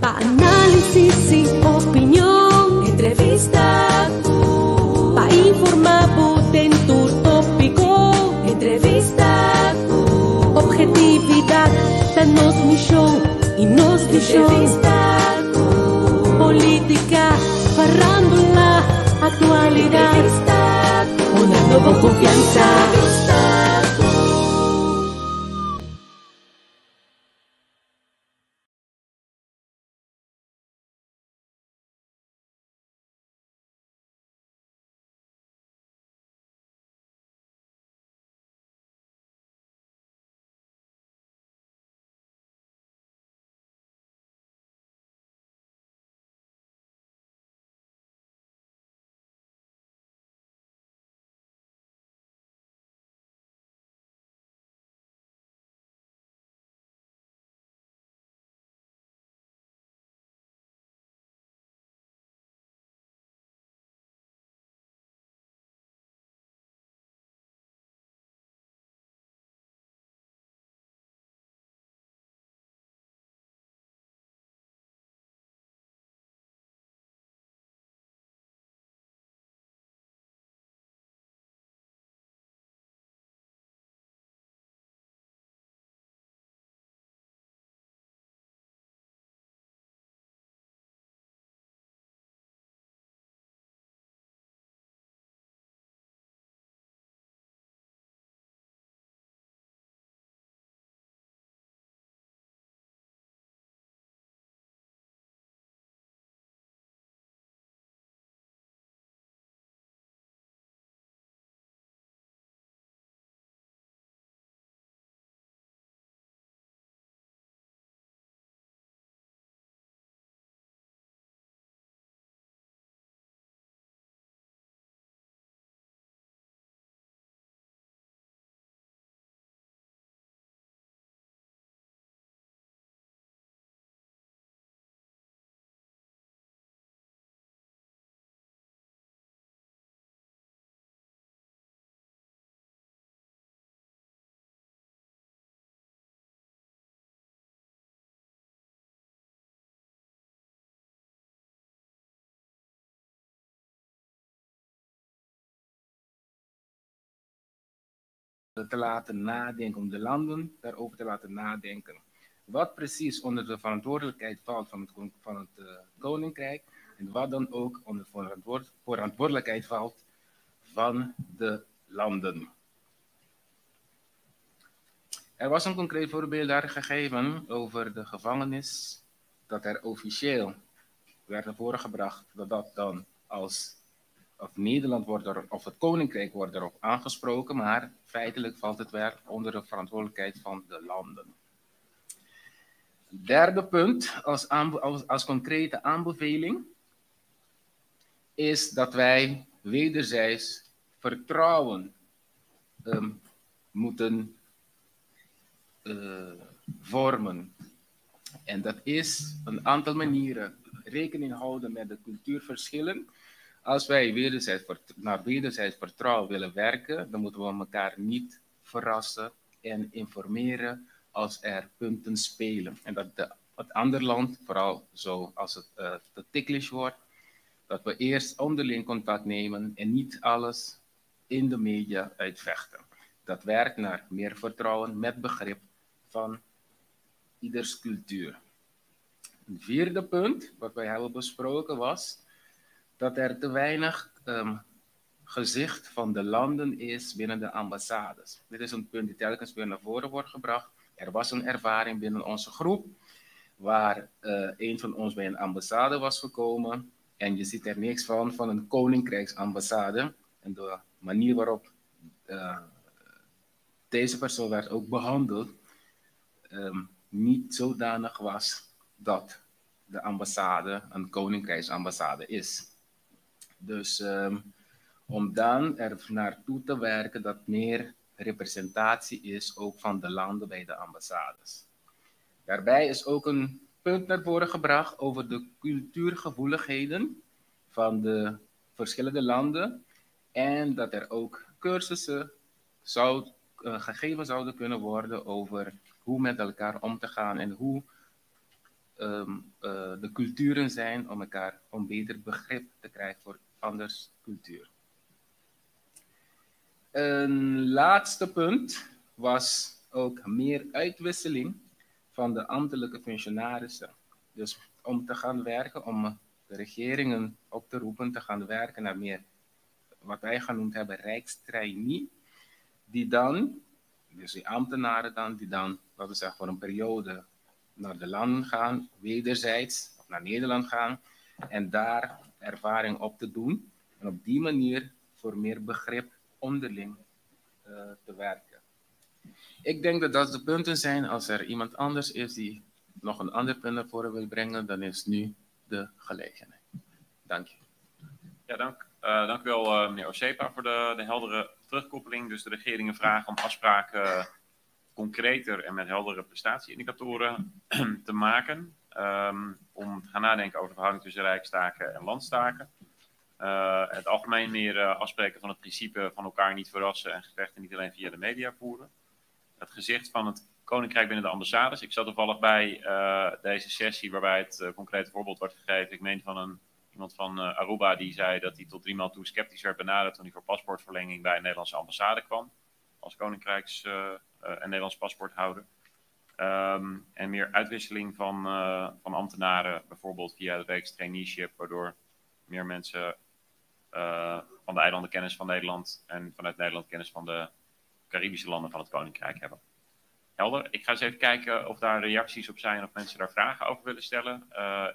Pa-análisis y opinión, entrevista pa-informar tu tópico, entrevista objetividad, danos un show y nos show. Entrevista política, farándula, actualidad, una nueva confianza. Te laten nadenken, om de landen daarover te laten nadenken. Wat precies onder de verantwoordelijkheid valt van het Koninkrijk en wat dan ook onder de verantwoordelijkheid valt van de landen. Er was een concreet voorbeeld daar gegeven over de gevangenis, dat er officieel werd naar voren gebracht dat dan als of Nederland wordt of het Koninkrijk wordt erop aangesproken, maar feitelijk valt het weer onder de verantwoordelijkheid van de landen. Derde punt als concrete aanbeveling is dat wij wederzijds vertrouwen moeten vormen. En dat is een aantal manieren rekening houden met de cultuurverschillen. Als wij naar wederzijds vertrouwen willen werken, dan moeten we elkaar niet verrassen en informeren als er punten spelen. En dat het ander land, vooral zo als het te ticklish wordt, dat we eerst onderling contact nemen en niet alles in de media uitvechten. Dat werkt naar meer vertrouwen met begrip van ieders cultuur. Een vierde punt, wat wij hebben besproken, was dat er te weinig gezicht van de landen is binnen de ambassades. Dit is een punt die telkens weer naar voren wordt gebracht. Er was een ervaring binnen onze groep waar een van ons bij een ambassade was gekomen en je ziet er niks van een koninkrijksambassade. En de manier waarop deze persoon werd ook behandeld niet zodanig was dat de ambassade een koninkrijksambassade is. Dus om dan er naartoe te werken dat meer representatie is ook van de landen bij de ambassades. Daarbij is ook een punt naar voren gebracht over de cultuurgevoeligheden van de verschillende landen en dat er ook cursussen gegeven zouden kunnen worden over hoe met elkaar om te gaan en hoe de culturen zijn om beter begrip te krijgen voor anders cultuur. Een laatste punt was ook meer uitwisseling van de ambtelijke functionarissen. Dus om te gaan werken, om de regeringen op te roepen te gaan werken naar meer, wat wij genoemd hebben, rijkstrainee, die dan, dus die ambtenaren dan, die dan, laten we zeggen, voor een periode naar de landen gaan, wederzijds, of naar Nederland gaan, en daar ervaring op te doen. En op die manier voor meer begrip onderling te werken. Ik denk dat dat de punten zijn. Als er iemand anders is die nog een ander punt naar voren wil brengen, dan is nu de gelegenheid. Dank je. Ja, dank u wel, meneer Osepa, voor de heldere terugkoppeling. Dus de regeringen vragen om afspraken concreter en met heldere prestatieindicatoren te maken. Om te gaan nadenken over de verhouding tussen rijkstaken en landstaken. Het algemeen meer afspreken van het principe van elkaar niet verrassen en gevechten niet alleen via de media voeren. Het gezicht van het Koninkrijk binnen de ambassades. Ik zat toevallig bij deze sessie waarbij het concrete voorbeeld werd gegeven. Ik meen van iemand van Aruba die zei dat hij tot 3 maal toe sceptisch werd benaderd toen hij voor paspoortverlenging bij een Nederlandse ambassade kwam. Als Koninkrijks- en Nederlands paspoorthouder. En meer uitwisseling van ambtenaren, bijvoorbeeld via de reeks traineeship, waardoor meer mensen van de eilanden kennis van Nederland en vanuit Nederland kennis van de Caribische landen van het Koninkrijk hebben. Helder. Ik ga eens even kijken of daar reacties op zijn of mensen daar vragen over willen stellen.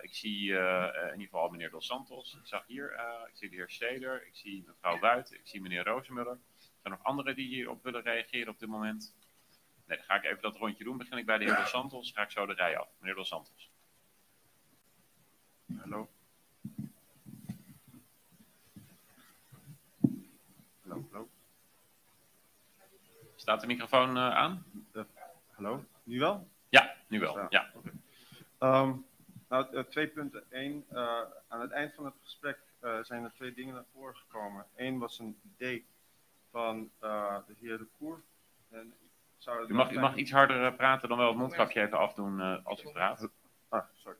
Ik zie in ieder geval meneer Dos Santos. Ik zag hier, ik zie de heer Steder, ik zie mevrouw Buit, ik zie meneer Rozenmuller. Zijn er nog anderen die hierop willen reageren op dit moment? Nee, dan ga ik even dat rondje doen. Begin ik bij de heer Dos Santos, ga ik zo de rij af. Meneer Dos Santos. Hallo. Hallo. Staat de microfoon aan? Hallo, nu wel? Ja, nu wel. Ja. Nou, 2 punten. 1, aan het eind van het gesprek zijn er 2 dingen naar voren gekomen. 1 was een idee van de heer De Koer. En u mag iets harder praten dan wel het mondkapje even afdoen als u praat. Sorry.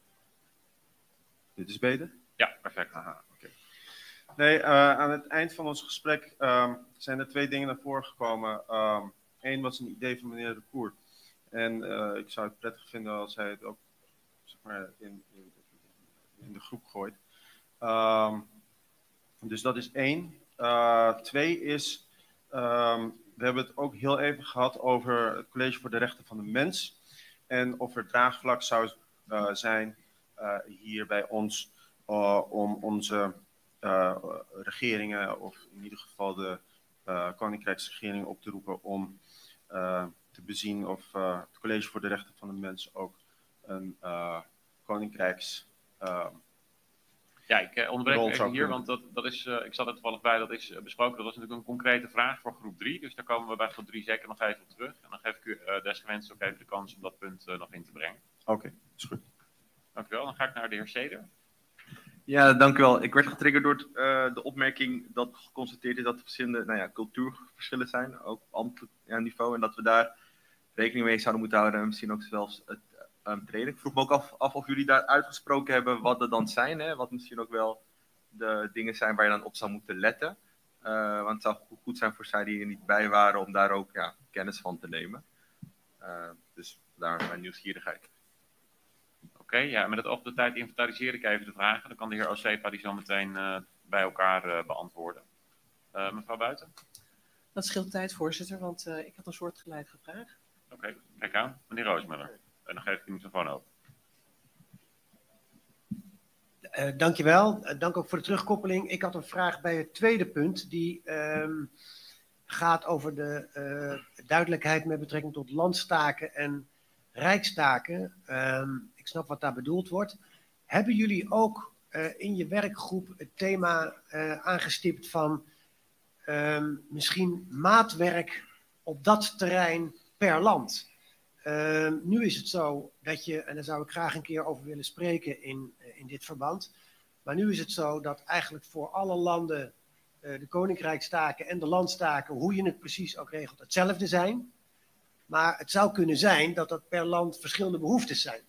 Dit is beter? Ja, perfect. Aha, oké. Nee, aan het eind van ons gesprek zijn er 2 dingen naar voren gekomen. 1 was een idee van meneer De Koer. En ik zou het prettig vinden als hij het ook zeg maar, in de groep gooit. Dus dat is 1. 2 is, we hebben het ook heel even gehad over het College voor de Rechten van de Mens. En of er draagvlak zou zijn hier bij ons om onze regeringen, of in ieder geval de Koninkrijksregering op te roepen om te bezien of het College voor de Rechten van de Mens ook een Koninkrijks... ja, ik onderbreek even hier, want dat is, ik zat er toevallig bij, dat is besproken. Dat was natuurlijk een concrete vraag voor groep 3. Dus daar komen we bij groep 3 zeker nog even op terug. En dan geef ik u desgewenst ook even de kans om dat punt nog in te brengen. Oké, is goed. Dank u wel. Dan ga ik naar de heer Steder. Ja, dank u wel. Ik werd getriggerd door de opmerking dat geconstateerd is dat er verschillende cultuurverschillen zijn, ook op ambtelijk niveau, en dat we daar rekening mee zouden moeten houden en misschien ook zelfs het treden. Ik vroeg me ook af of jullie daar uitgesproken hebben wat er dan zijn, hè? Wat misschien ook wel de dingen zijn waar je dan op zou moeten letten. Want het zou goed zijn voor zij die hier niet bij waren om daar ook kennis van te nemen. Dus daar mijn nieuwsgierigheid. Oké, ja, met het oog op de tijd inventariseer ik even de vragen. Dan kan de heer Osepa die zo meteen bij elkaar beantwoorden. Mevrouw Buiten? Dat scheelt tijd, voorzitter, want ik had een soortgelijke vraag. Oké, kijk aan. Meneer Rozenmuller. En dan geef ik de microfoon open. Dankjewel. Dank ook voor de terugkoppeling. Ik had een vraag bij het tweede punt. Die gaat over de duidelijkheid met betrekking tot landstaken en rijkstaken. Ik snap wat daar bedoeld wordt. Hebben jullie ook in je werkgroep het thema aangestipt van misschien maatwerk op dat terrein per land? Nu is het zo dat je, en daar zou ik graag een keer over willen spreken in dit verband, maar nu is het zo dat eigenlijk voor alle landen de koninkrijkstaken en de landstaken, hoe je het precies ook regelt, hetzelfde zijn. Maar het zou kunnen zijn dat dat per land verschillende behoeftes zijn.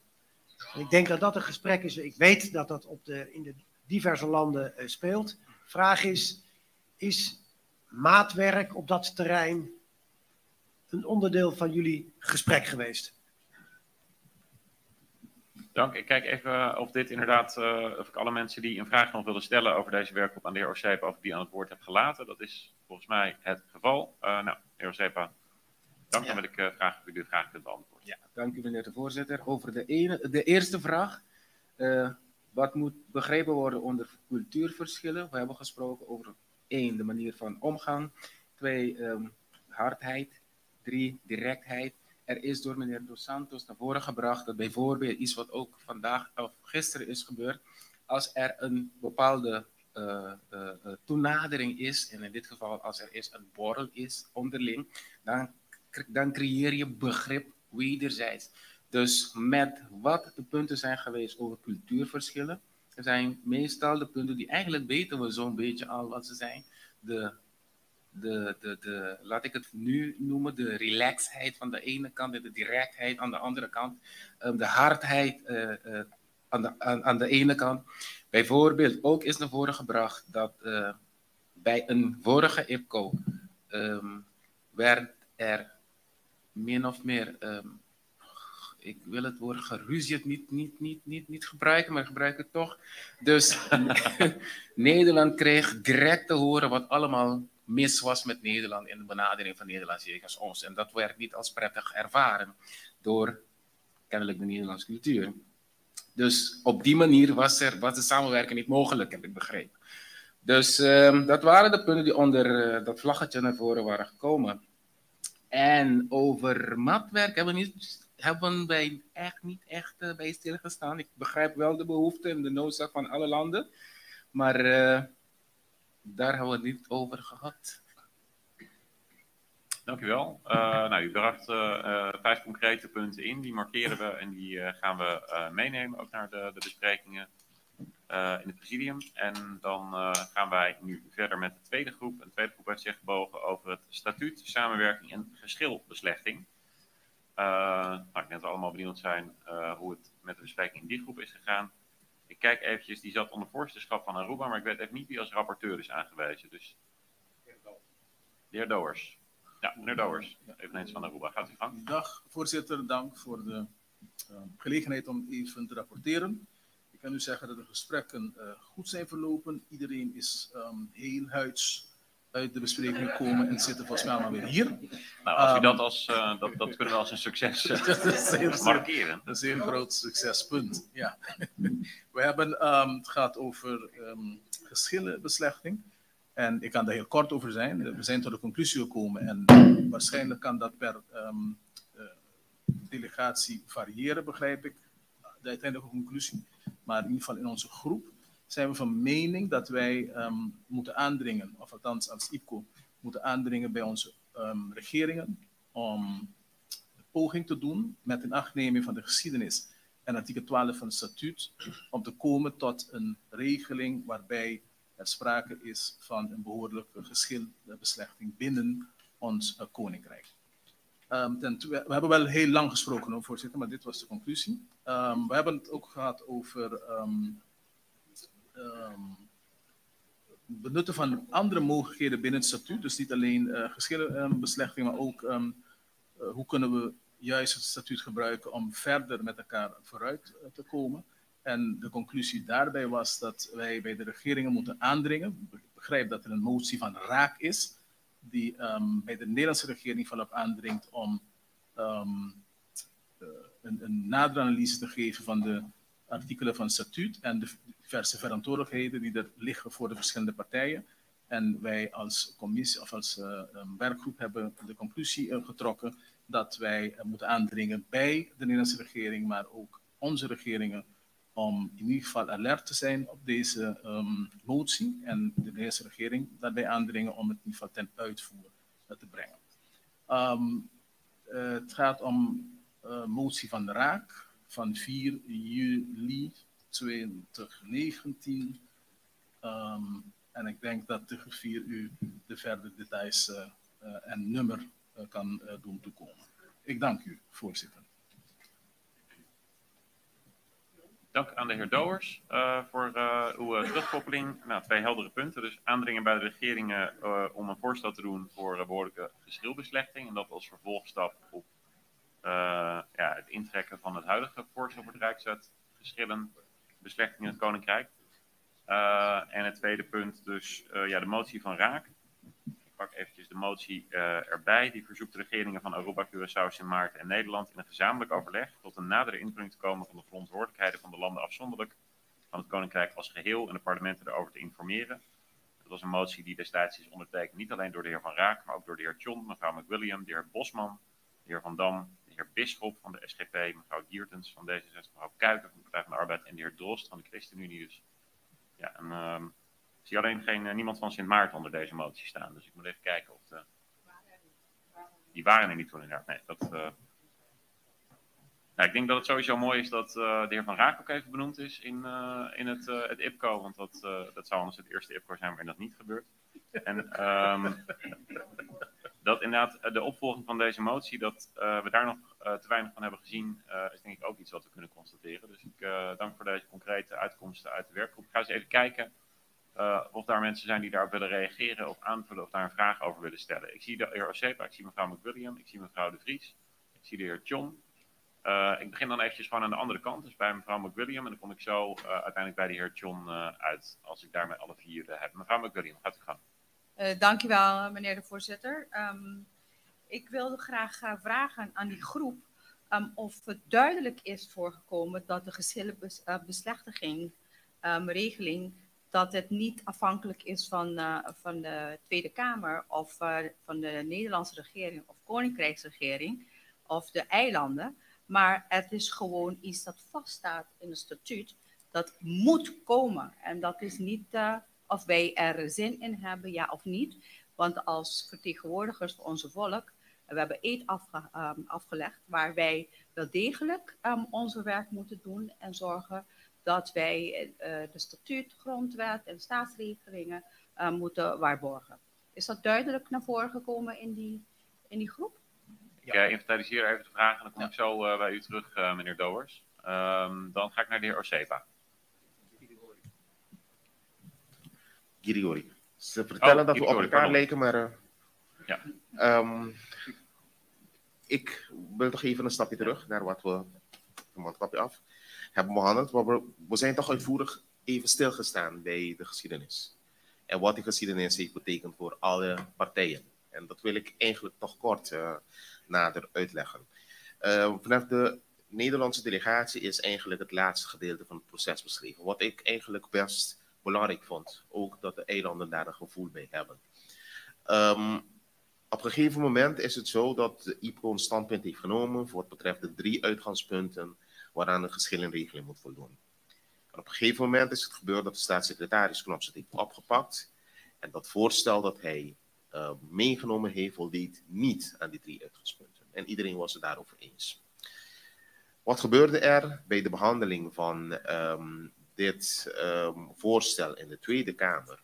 En ik denk dat dat een gesprek is. Ik weet dat dat in de diverse landen speelt. Vraag is maatwerk op dat terrein een onderdeel van jullie gesprek geweest? Dank. Ik kijk even of dit inderdaad, of ik alle mensen die een vraag nog willen stellen over deze werkgroep aan de heer Osepa, of ik die aan het woord heb gelaten. Dat is volgens mij het geval. Nou, heer Osepa, dank. Dan wil ik vragen of u de vraag kunt beantwoorden. Ja, dank u meneer de voorzitter. Over de eerste vraag. Wat moet begrepen worden onder cultuurverschillen? We hebben gesproken over 1, de manier van omgang. 2, hardheid. 3, directheid. Er is door meneer Dos Santos naar voren gebracht dat bijvoorbeeld iets wat ook vandaag of gisteren is gebeurd, als er een bepaalde toenadering is, en in dit geval als er een borrel is onderling, dan creëer je begrip wederzijds. Dus met wat de punten zijn geweest over cultuurverschillen, zijn meestal de punten die eigenlijk weten we zo'n beetje al wat ze zijn. Laat ik het nu noemen, de relaxedheid van de ene kant en de directheid aan de andere kant. De hardheid aan de ene kant. Bijvoorbeeld ook is naar voren gebracht dat bij een vorige IPCO werd er min of meer, ik wil het woord geruzied niet gebruiken, maar ik gebruik het toch. Dus Nederland kreeg direct te horen wat allemaal mis was met Nederland in de benadering van Nederlands jegens ons. En dat werd niet als prettig ervaren door kennelijk de Nederlandse cultuur. Dus op die manier was de samenwerking niet mogelijk, heb ik begrepen. Dus dat waren de punten die onder dat vlaggetje naar voren waren gekomen. En over matwerk hebben wij echt niet bij stilgestaan. Ik begrijp wel de behoefte en de noodzaak van alle landen. Maar daar hebben we het niet over gehad. Dank u wel. Nou, u bracht 5 concrete punten in. Die markeren we en die gaan we meenemen ook naar de besprekingen in het presidium. En dan gaan wij nu verder met de tweede groep. Een tweede groep heeft zich gebogen over het statuut, samenwerking en geschilbeslechting. Nou, ik denk dat we allemaal benieuwd zijn hoe het met de bespreking in die groep is gegaan. Ik kijk eventjes, die zat onder voorzitterschap van Aruba, maar ik weet even niet wie als rapporteur is aangewezen. Dus de heer Douwers. Ja, meneer Douwers, eveneens van Aruba. Gaat u gang. Dag, voorzitter. Dank voor de gelegenheid om even te rapporteren. Ik kan u zeggen dat de gesprekken goed zijn verlopen. Iedereen is heel huids uit de bespreking gekomen en zitten volgens mij allemaal weer hier. Nou, als u dat kunnen we als een succes markeren. Dat is een heel groot succespunt, ja. We hebben, het gaat over geschillenbeslechting. En ik kan daar heel kort over zijn. We zijn tot de conclusie gekomen en waarschijnlijk kan dat per delegatie variëren, begrijp ik, de uiteindelijke conclusie. Maar in ieder geval in onze groep zijn we van mening dat wij moeten aandringen, of althans als IPCO, moeten aandringen bij onze regeringen om een poging te doen met een achtneming van de geschiedenis en artikel 12 van het statuut, om te komen tot een regeling waarbij er sprake is van een behoorlijke geschilbeslechting binnen ons koninkrijk. We hebben wel heel lang gesproken, voorzitter, maar dit was de conclusie. We hebben het ook gehad over benutten van andere mogelijkheden binnen het statuut. Dus niet alleen geschillenbeslechting, maar ook hoe kunnen we juist het statuut gebruiken om verder met elkaar vooruit te komen. En de conclusie daarbij was dat wij bij de regeringen moeten aandringen. Ik begrijp dat er een motie van raak is, die bij de Nederlandse regering volop aandringt om een nadere analyse te geven van de artikelen van het statuut en de diverse verantwoordelijkheden die er liggen voor de verschillende partijen. En wij als commissie of als werkgroep hebben de conclusie getrokken dat wij moeten aandringen bij de Nederlandse regering, maar ook onze regeringen, om in ieder geval alert te zijn op deze motie en de Nederlandse regering daarbij aandringen om het in ieder geval ten uitvoer te brengen. Het gaat om motie van de Raak van 4 juli 2019. En ik denk dat de griffier u de verdere details en nummer kan doen toekomen. Ik dank u, voorzitter. Dank aan de heer Douwers voor uw terugkoppeling. Nou, 2 heldere punten. Dus aandringen bij de regeringen om een voorstel te doen voor behoorlijke geschilbeslechting. En dat als vervolgstap op het intrekken van het huidige voorstel voor de Rijkswet geschillen, beslechting in het Koninkrijk. En het tweede punt, dus de motie van Raak. Ik pak eventjes de motie erbij. Die verzoekt de regeringen van Aruba, Curaçao, Sint Maarten en Nederland in een gezamenlijk overleg tot een nadere invulling te komen van de verantwoordelijkheden van de landen afzonderlijk van het Koninkrijk als geheel en de parlementen erover te informeren. Dat was een motie die destijds is ondertekend niet alleen door de heer Van Raak, maar ook door de heer John, mevrouw McWilliam, de heer Bosman, de heer Van Dam, de heer Bisschop van de SGP, mevrouw Diertens van D66, mevrouw Kuiken van de Partij van de Arbeid en de heer Drost van de ChristenUnie. Dus ja, ik zie alleen niemand van Sint Maarten onder deze motie staan. Dus ik moet even kijken of die waren er niet toen inderdaad. Nee, ik denk dat het sowieso mooi is dat de heer Van Raak ook even benoemd is in het IPCO. Want dat zou anders het eerste IPCO zijn waarin dat niet gebeurt. En dat inderdaad de opvolging van deze motie, dat we daar nog te weinig van hebben gezien, is denk ik ook iets wat we kunnen constateren. Dus ik dank voor deze concrete uitkomsten uit de werkgroep. Ik ga eens even kijken of daar mensen zijn die daarop willen reageren of aanvullen of daar een vraag over willen stellen. Ik zie de heer Osepa, ik zie mevrouw McWilliam, ik zie mevrouw De Vries, ik zie de heer John. Ik begin dan eventjes gewoon aan de andere kant, dus bij mevrouw McWilliam. En dan kom ik zo uiteindelijk bij de heer John uit, als ik daarmee alle 4 heb. Mevrouw McWilliam, gaat u gang. Dankjewel, meneer de voorzitter. Ik wilde graag vragen aan die groep of het duidelijk is voorgekomen dat de geschillenbeslechtiging regeling, dat het niet afhankelijk is van de Tweede Kamer of van de Nederlandse regering of Koninkrijksregering of de eilanden, maar het is gewoon iets dat vaststaat in het statuut, dat moet komen. En dat is niet of wij er zin in hebben, ja of niet. Want als vertegenwoordigers van onze volk, we hebben eed afgelegd waar wij wel degelijk onze werk moeten doen en zorgen dat wij de statuut, grondwet en staatsregelingen moeten waarborgen. Is dat duidelijk naar voren gekomen in die groep? Ik inventariseer even de vragen en dan kom ik zo bij u terug, meneer Douwers. Dan ga ik naar de heer Osepa. Girigori. Ze vertellen dat we op elkaar lijken, maar ik wil toch even een stapje terug naar wat we een stapje af hebben behandeld. We zijn toch uitvoerig even stilgestaan bij de geschiedenis. En wat die geschiedenis heeft betekend voor alle partijen. En dat wil ik eigenlijk toch kort nader uitleggen. Vanaf de Nederlandse delegatie is eigenlijk het laatste gedeelte van het proces beschreven. Wat ik eigenlijk best belangrijk vond. Ook dat de eilanden daar een gevoel bij hebben. Op een gegeven moment is het zo dat de IPCO een standpunt heeft genomen voor wat betreft de 3 uitgangspunten waaraan de geschillenregeling moet voldoen. En op een gegeven moment is het gebeurd dat de staatssecretaris Knops het heeft opgepakt. En dat voorstel dat hij meegenomen heeft, voldeed niet aan die 3 uitgangspunten. En iedereen was het daarover eens. Wat gebeurde er bij de behandeling van dit voorstel in de Tweede Kamer?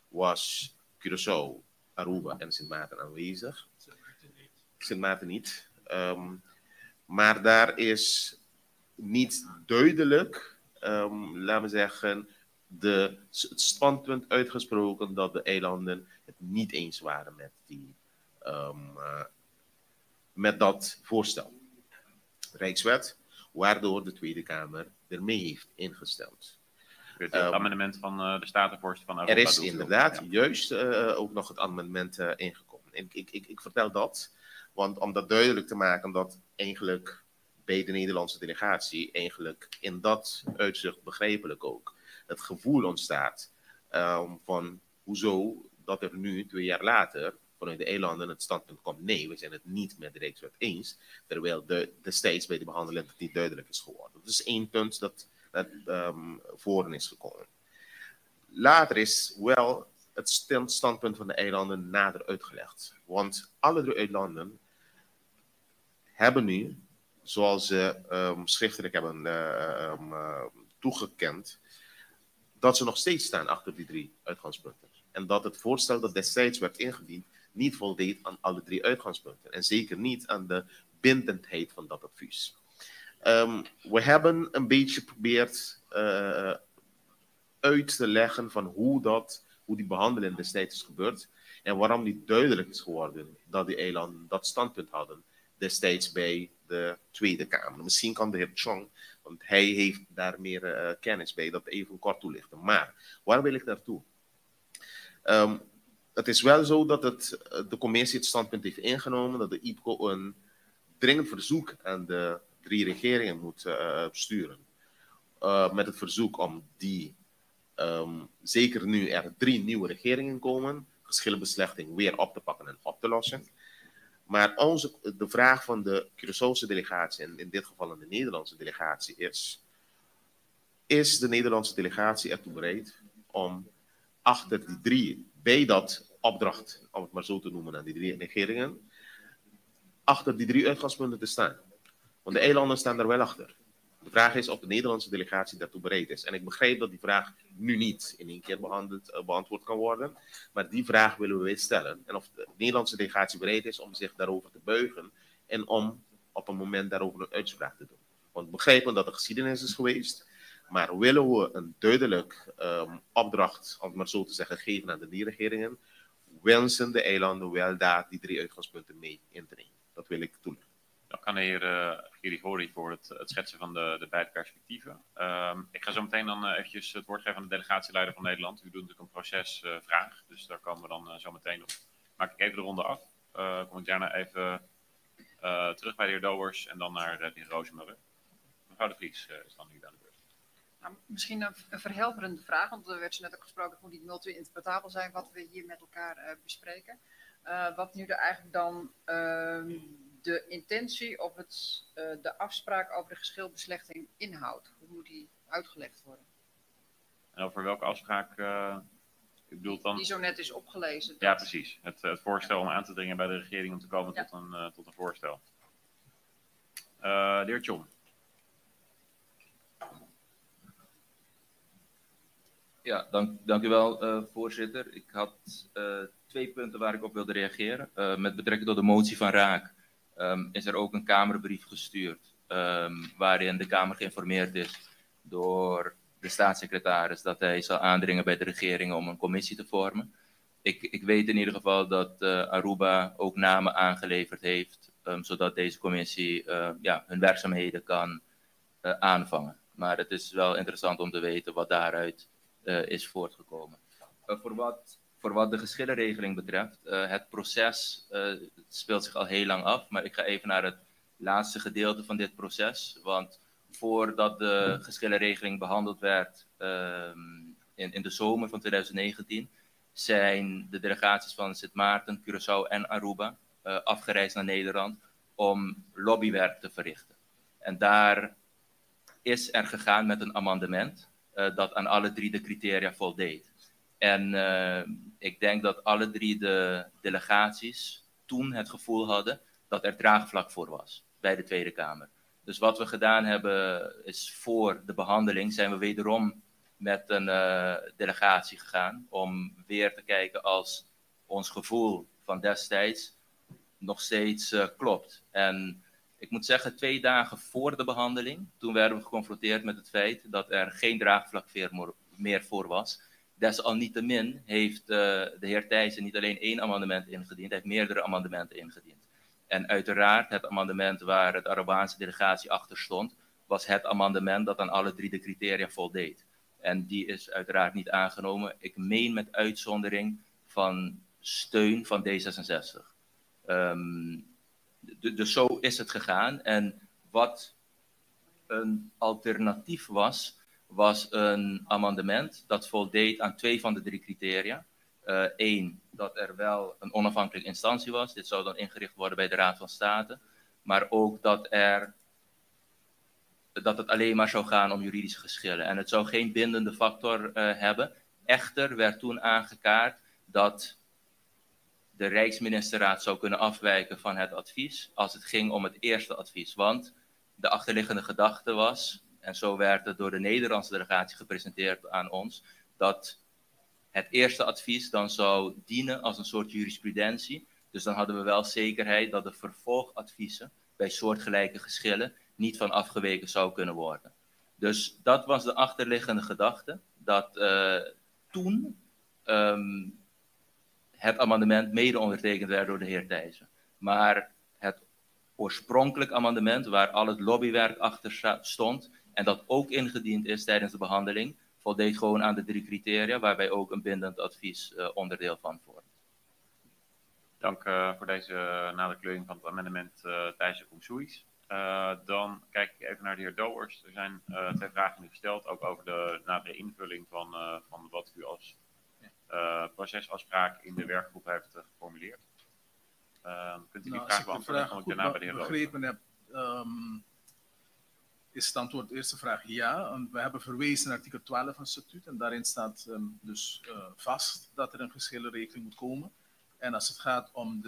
Was Curaçao, Aruba en Sint Maarten aanwezig. Sint Maarten niet. Maar daar is niet duidelijk, laten we zeggen, het standpunt uitgesproken dat de eilanden het niet eens waren met dat voorstel. Rijkswet, waardoor de Tweede Kamer ermee heeft ingestemd. Het amendement van de Statenvorst van Aruba. Er is inderdaad juist ook nog het amendement ingekomen. En ik vertel dat, want om dat duidelijk te maken dat eigenlijk bij de Nederlandse delegatie eigenlijk in dat uitzicht begrijpelijk ook het gevoel ontstaat van hoezo dat er nu 2 jaar later vanuit de eilanden het standpunt komt: nee, we zijn het niet met de Rijkswet eens, terwijl destijds bij de behandeling het niet duidelijk is geworden. Dat is 1 punt dat voren is gekomen. Later is wel het standpunt van de eilanden nader uitgelegd. Want alle 3 eilanden hebben nu, zoals ze schriftelijk hebben toegekend, dat ze nog steeds staan achter die 3 uitgangspunten. En dat het voorstel dat destijds werd ingediend niet voldeed aan alle 3 uitgangspunten. En zeker niet aan de bindendheid van dat advies. We hebben een beetje geprobeerd uit te leggen van hoe die behandeling destijds is gebeurd. En waarom niet duidelijk is geworden dat die eilanden dat standpunt hadden destijds bij de Tweede Kamer. Misschien kan de heer Chong, want hij heeft daar meer kennis bij, dat even kort toelichten. Maar waar wil ik naartoe? Het is wel zo dat de commissie het standpunt heeft ingenomen dat de IPCO een dringend verzoek aan de 3 regeringen moet sturen. Met het verzoek om zeker nu er 3 nieuwe regeringen komen, geschillenbeslechting weer op te pakken en op te lossen. Maar de vraag van de Curaçaose delegatie, en in dit geval de Nederlandse delegatie, is de Nederlandse delegatie ertoe bereid om achter die 3, bij dat opdracht, om het maar zo te noemen, aan die 3 regeringen, achter die 3 uitgangspunten te staan. Want de eilanden staan daar wel achter. De vraag is of de Nederlandse delegatie daartoe bereid is. En ik begrijp dat die vraag nu niet in één keer beantwoord kan worden. Maar die vraag willen we weer stellen. En of de Nederlandse delegatie bereid is om zich daarover te buigen. En om op een moment daarover een uitspraak te doen. Want we begrijpen dat er geschiedenis is geweest. Maar willen we een duidelijk opdracht, om het maar zo te zeggen, geven aan de regeringen. Wensen de eilanden wel daar die 3 uitgangspunten mee in te nemen. Dat wil ik toelichten. Dan kan de heer Girigori voor het schetsen van de beide perspectieven. Ik ga zo meteen dan eventjes het woord geven aan de delegatieleider van Nederland. U doet natuurlijk een procesvraag, dus daar komen we dan zo meteen op. Maak ik even de ronde af. Kom ik daarna even terug bij de heer Douwers en dan naar de heer Rozenmuller. Mevrouw de Vries is dan nu aan de beurt. Nou, misschien een verhelderende vraag, want er werd zo net ook gesproken, het moet niet multi-interpretabel zijn wat we hier met elkaar bespreken. Wat nu eigenlijk dan de intentie of de afspraak over de geschilbeslechting inhoudt. Hoe moet die uitgelegd worden? En over welke afspraak u bedoelt dan? Die zo net is opgelezen. Ja, precies. Het voorstel om aan te dringen bij de regering om te komen tot een voorstel. De heer Tjom. Ja, dank u wel, voorzitter. Ik had 2 punten waar ik op wilde reageren. Met betrekking tot de motie van Raak is er ook een Kamerbrief gestuurd, waarin de Kamer geïnformeerd is door de staatssecretaris dat hij zal aandringen bij de regering om een commissie te vormen. Ik weet in ieder geval dat Aruba ook namen aangeleverd heeft, zodat deze commissie hun werkzaamheden kan aanvangen. Maar het is wel interessant om te weten wat daaruit is voortgekomen. Voor wat de geschillenregeling betreft, het proces speelt zich al heel lang af, maar ik ga even naar het laatste gedeelte van dit proces, want voordat de geschillenregeling behandeld werd in de zomer van 2019, zijn de delegaties van Sint Maarten, Curaçao en Aruba afgereisd naar Nederland om lobbywerk te verrichten. En daar is er gegaan met een amendement dat aan alle 3 de criteria voldeed. En ik denk dat alle 3 de delegaties toen het gevoel hadden dat er draagvlak voor was bij de Tweede Kamer. Dus wat we gedaan hebben is voor de behandeling zijn we wederom met een delegatie gegaan om weer te kijken als ons gevoel van destijds nog steeds klopt. En ik moet zeggen, 2 dagen voor de behandeling, toen werden we geconfronteerd met het feit dat er geen draagvlak meer voor was. Desalniettemin heeft de heer Thijssen niet alleen 1 amendement ingediend, hij heeft meerdere amendementen ingediend. En uiteraard, het amendement waar het Arubaanse delegatie achter stond, was het amendement dat aan alle 3 de criteria voldeed. En die is uiteraard niet aangenomen. Ik meen met uitzondering van steun van D66. Dus zo is het gegaan. En wat een alternatief was een amendement dat voldeed aan 2 van de 3 criteria. 1, dat er wel een onafhankelijke instantie was. Dit zou dan ingericht worden bij de Raad van State. Maar ook dat het alleen maar zou gaan om juridische geschillen. En het zou geen bindende factor hebben. Echter werd toen aangekaart dat de Rijksministerraad zou kunnen afwijken van het advies als het ging om het eerste advies. Want de achterliggende gedachte was, en zo werd het door de Nederlandse delegatie gepresenteerd aan ons, dat het eerste advies dan zou dienen als een soort jurisprudentie. Dus dan hadden we wel zekerheid dat de vervolgadviezen bij soortgelijke geschillen niet van afgeweken zou kunnen worden. Dus dat was de achterliggende gedachte, dat toen het amendement mede ondertekend werd door de heer Thijssen. Maar het oorspronkelijk amendement, waar al het lobbywerk achter stond, en dat ook ingediend is tijdens de behandeling, voldeed gewoon aan de 3 criteria, waarbij ook een bindend advies onderdeel van vormt. Dank voor deze nadere kleuring van het amendement Thijssen-Koemsoeis. Dan kijk ik even naar de heer Douwers. Er zijn 2 vragen nu gesteld, ook over de nadere invulling van wat u als procesafspraak in de werkgroep heeft geformuleerd. Kunt u die vraag beantwoorden? Dan kom ik daarna bij de heer Douwers. Begrepen heb, is het antwoord de eerste vraag ja. We hebben verwezen naar artikel 12 van het statuut en daarin staat dus vast dat er een geschillenregeling moet komen. En als het gaat om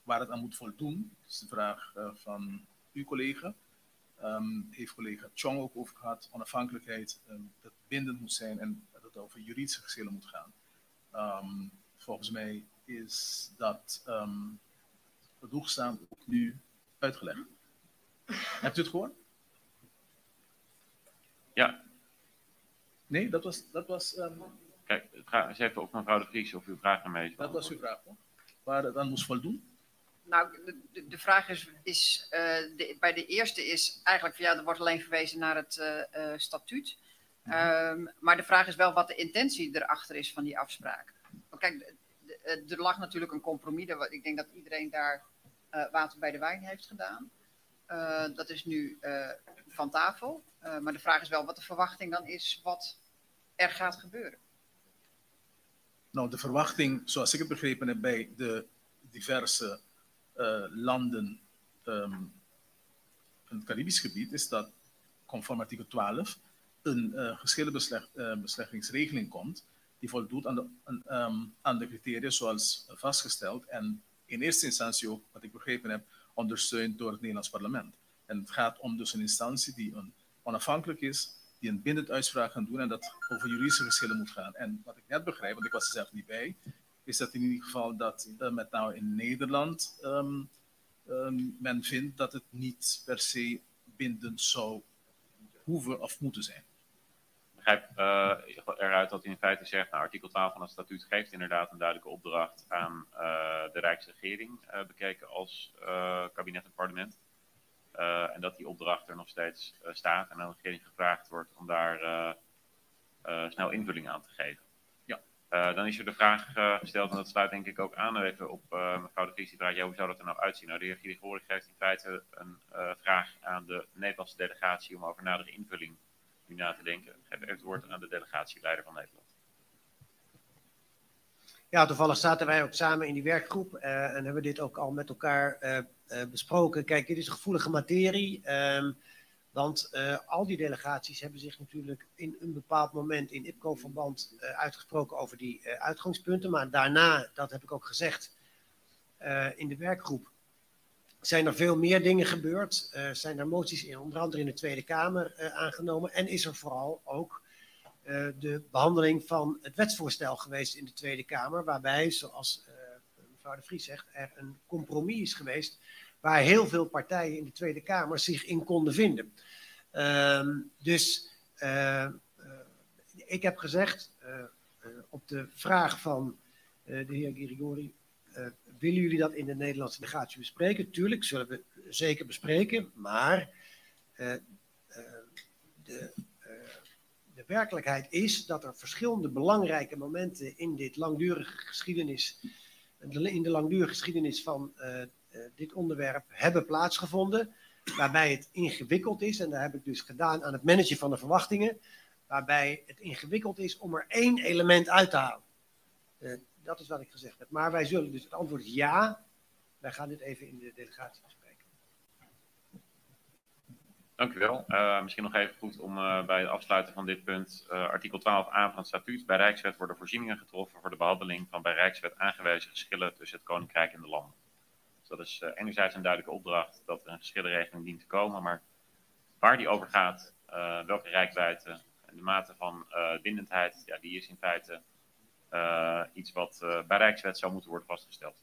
waar het aan moet voldoen, dat is de vraag van uw collega, heeft collega Chong ook over gehad, onafhankelijkheid, dat het bindend moet zijn en dat het over juridische geschillen moet gaan. Volgens mij is dat genoegzaam ook nu uitgelegd. Hebt u het gehoord? Ja. Nee, dat was Kijk, eens even op mevrouw de Vries of uw vraag ermee is. dat was uw vraag, toch? Waar het aan moest voldoen? Nou, de vraag is bij de eerste is eigenlijk van ja, er wordt alleen verwezen naar het statuut. Maar de vraag is wel wat de intentie erachter is van die afspraak. Want kijk, er lag natuurlijk een compromis. Ik denk dat iedereen daar water bij de wijn heeft gedaan. Dat is nu van tafel. Maar de vraag is wel wat de verwachting dan is wat er gaat gebeuren. Nou, de verwachting, zoals ik het begrepen heb bij de diverse landen in het Caribisch gebied, is dat conform artikel 12 een geschillenbeslechtingsregeling komt die voldoet aan de criteria zoals vastgesteld en in eerste instantie ook, wat ik begrepen heb, ondersteund door het Nederlands parlement. En het gaat om dus een instantie die onafhankelijk is, die een bindend uitspraak gaan doen en dat over juridische geschillen moet gaan. En wat ik net begrijp, want ik was er zelf niet bij, is dat in ieder geval dat met name in Nederland men vindt dat het niet per se bindend zou hoeven of moeten zijn. Ik begrijp eruit dat u in feite zegt, nou, artikel 12 van het statuut geeft inderdaad een duidelijke opdracht aan de Rijksregering, bekeken als kabinet en parlement. En dat die opdracht er nog steeds staat en aan de regering gevraagd wordt om daar snel invulling aan te geven. Ja. Dan is er de vraag gesteld, en dat sluit denk ik ook aan even op mevrouw de Vries, die vraagt, ja, hoe zou dat er nou uitzien? Nou, de heer Grigori geeft in feite een vraag aan de Nederlandse delegatie om over nadere invulling nu na te denken. Ik geef even het woord aan de delegatieleider van Nederland. Ja, toevallig zaten wij ook samen in die werkgroep en hebben we dit ook al met elkaar besproken. Kijk, dit is een gevoelige materie, want al die delegaties hebben zich natuurlijk in een bepaald moment in IPCO-verband uitgesproken over die uitgangspunten. Maar daarna, dat heb ik ook gezegd in de werkgroep, zijn er veel meer dingen gebeurd. Zijn er moties in, onder andere in de Tweede Kamer aangenomen en is er vooral ook de behandeling van het wetsvoorstel geweest in de Tweede Kamer, waarbij, zoals mevrouw de Vries zegt, er een compromis is geweest waar heel veel partijen in de Tweede Kamer zich in konden vinden. Ik heb gezegd, op de vraag van de heer Grigori, willen jullie dat in de Nederlandse delegatie bespreken? Tuurlijk, zullen we zeker bespreken, maar de werkelijkheid is dat er verschillende belangrijke momenten in dit langdurige geschiedenis, in de langdurige geschiedenis van dit onderwerp hebben plaatsgevonden, waarbij het ingewikkeld is, en daar heb ik dus gedaan aan het managen van de verwachtingen, waarbij het ingewikkeld is om er één element uit te halen. Dat is wat ik gezegd heb. Maar wij zullen dus, het antwoord is ja, wij gaan dit even in de delegatie bespreken. Dank u wel. Misschien nog even goed om bij het afsluiten van dit punt, artikel 12a van het statuut. Bij Rijkswet worden voorzieningen getroffen voor de behandeling van bij Rijkswet aangewezen geschillen tussen het Koninkrijk en de landen. Dus dat is enerzijds een duidelijke opdracht dat er een geschillenregeling dient te komen, maar waar die over gaat, welke reikwijdte en de mate van bindendheid, ja, die is in feite iets wat bij Rijkswet zou moeten worden vastgesteld.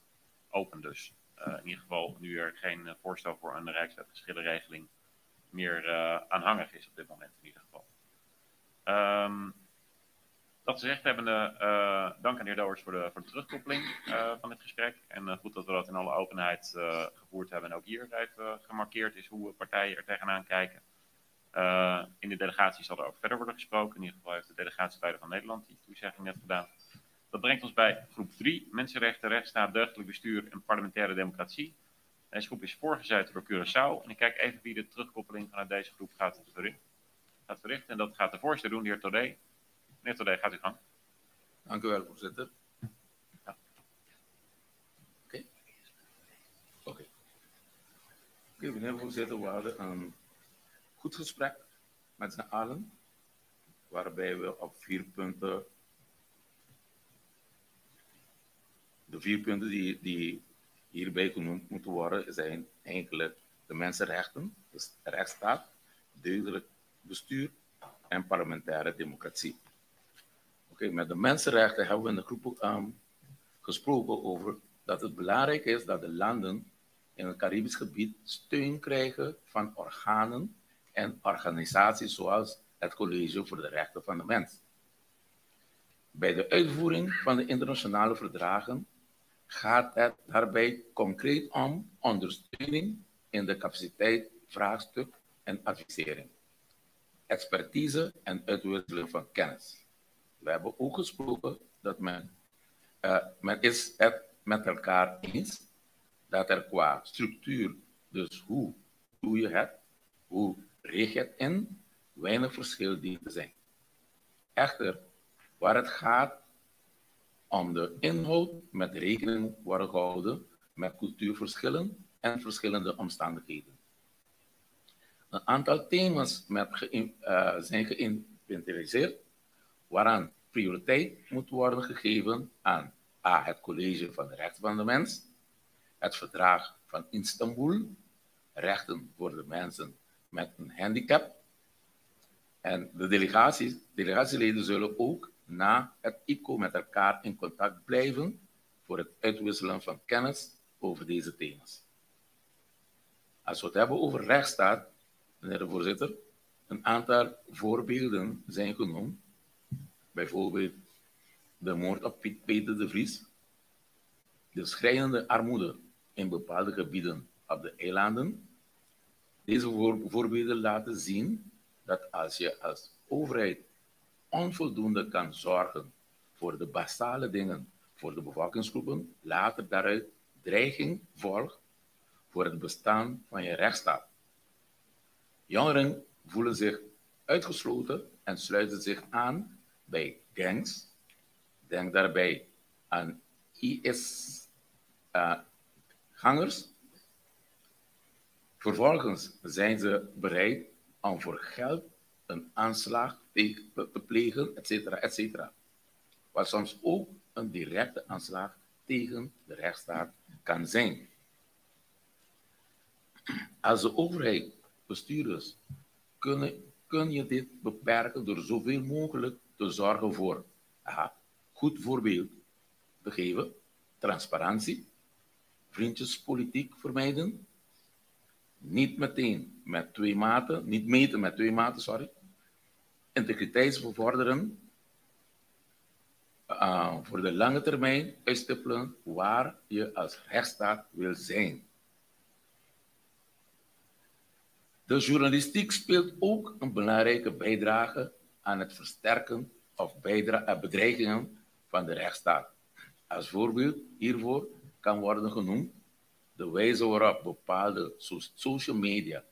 Open dus. in ieder geval nu er geen voorstel voor een rijkswetgeschillenregeling meer aanhangig is op dit moment in ieder geval. Dat gezegd hebbende, dank aan de heer Douwers voor de terugkoppeling van dit gesprek. En goed dat we dat in alle openheid gevoerd hebben en ook hier even gemarkeerd is hoe partijen er tegenaan kijken. In de delegatie zal er ook verder worden gesproken. In ieder geval heeft de delegatieleider van Nederland die toezegging net gedaan. Dat brengt ons bij groep 3, mensenrechten, rechtsstaat, deugdelijk bestuur en parlementaire democratie. Deze groep is voorgezeten door Curaçao. En ik kijk even wie de terugkoppeling vanuit deze groep gaat verrichten. En dat gaat de voorzitter doen, de heer Todé. Meneer Todé, gaat u gang. Dank u wel, voorzitter. Ja. Oké, meneer de voorzitter, we hadden een goed gesprek met z'n allen, waarbij we op 4 punten, de 4 punten die hierbij genoemd moeten worden, zijn eigenlijk de mensenrechten, dus de rechtsstaat, deugdelijk bestuur en parlementaire democratie. Met de mensenrechten hebben we in de groep gesproken over dat het belangrijk is dat de landen in het Caribisch gebied steun krijgen van organen en organisaties zoals het College voor de Rechten van de Mens. Bij de uitvoering van de internationale verdragen gaat het daarbij concreet om ondersteuning in de capaciteit, vraagstuk en advisering, expertise en uitwisseling van kennis. We hebben ook gesproken dat men is het met elkaar eens dat er qua structuur, dus hoe doe je het, hoe richt je het in, weinig verschil dient te zijn. Echter, waar het gaat om de inhoud met rekening worden gehouden met cultuurverschillen en verschillende omstandigheden. Een aantal thema's zijn geïnventariseerd waaraan prioriteit moet worden gegeven aan het College van de Rechten van de Mens, het Verdrag van Istanbul, rechten voor de mensen met een handicap. En de delegatieleden zullen ook na het IPCO met elkaar in contact blijven voor het uitwisselen van kennis over deze thema's. Als we het hebben over rechtsstaat, meneer de voorzitter, een aantal voorbeelden zijn genoemd. Bijvoorbeeld de moord op Peter de Vries, de schrijnende armoede in bepaalde gebieden op de eilanden. Deze voorbeelden laten zien dat als je als overheid onvoldoende kan zorgen voor de basale dingen voor de bevolkingsgroepen, later daaruit dreiging volgt voor het bestaan van je rechtsstaat. Jongeren voelen zich uitgesloten en sluiten zich aan bij gangs. Denk daarbij aan IS-gangers. Vervolgens zijn ze bereid om voor geld een aanslag te plegen, etc. Wat soms ook een directe aanslag tegen de rechtsstaat kan zijn. Als de overheid, bestuurders, kun je dit beperken door zoveel mogelijk te zorgen voor goed voorbeeld te geven, transparantie, vriendjespolitiek vermijden, niet meten met twee maten, integriteit bevorderen, voor de lange termijn uitstippelen waar je als rechtsstaat wil zijn. De journalistiek speelt ook een belangrijke bijdrage aan het versterken of bedreigingen van de rechtsstaat. Als voorbeeld hiervoor kan worden genoemd de wijze waarop bepaalde social media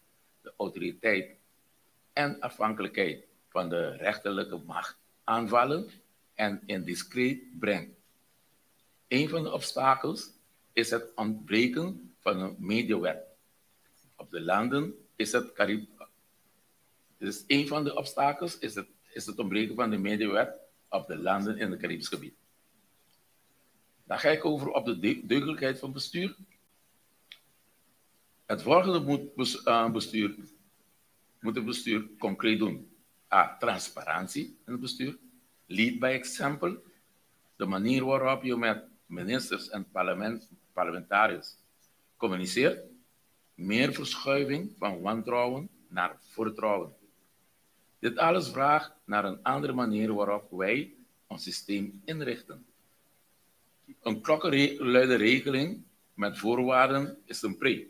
de autoriteit en afhankelijkheid van de rechterlijke macht aanvallen en in discreet brengt. Een van de obstakels is het ontbreken van een mediawet. Op de landen is het Dus een van de obstakels is het ontbreken van de mediawet op de landen in het Caribisch gebied. Dan ga ik over op de deugdelijkheid van bestuur. Het volgende moet het bestuur concreet doen. Transparantie in het bestuur. Lead by example. De manier waarop je met ministers en parlementariërs communiceert, meer verschuiving van wantrouwen naar vertrouwen. Dit alles vraagt naar een andere manier waarop wij ons systeem inrichten. Een klokkenluide regeling met voorwaarden is een pre.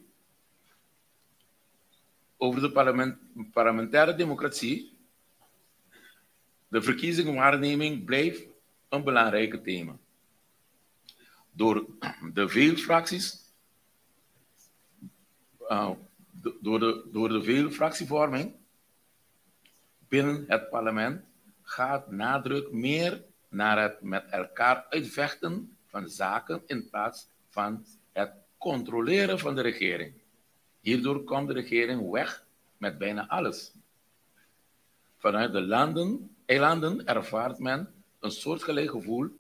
Over de parlementaire democratie. De verkiezingswaarneming blijft een belangrijk thema. Door de veel fractievorming binnen het parlement gaat nadruk meer naar het met elkaar uitvechten van zaken in plaats van het controleren van de regering. Hierdoor komt de regering weg met bijna alles. Vanuit de eilanden ervaart men een soortgelijk gevoel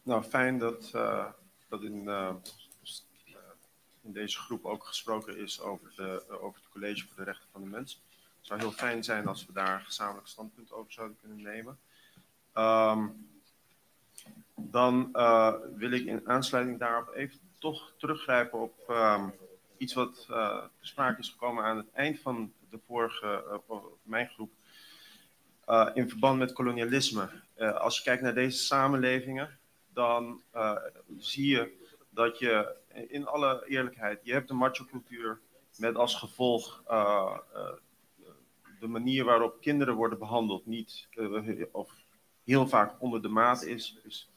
Nou, fijn dat in deze groep ook gesproken is over het College voor de Rechten van de Mens. Het zou heel fijn zijn als we daar een gezamenlijk standpunt over zouden kunnen nemen. Dan wil ik in aansluiting daarop even toch teruggrijpen op iets wat te sprake is gekomen aan het eind van de vorige, mijn groep. In verband met kolonialisme. Als je kijkt naar deze samenlevingen, dan zie je dat je, in alle eerlijkheid, je hebt een macho-cultuur met als gevolg de manier waarop kinderen worden behandeld niet, of heel vaak onder de maat is. Dus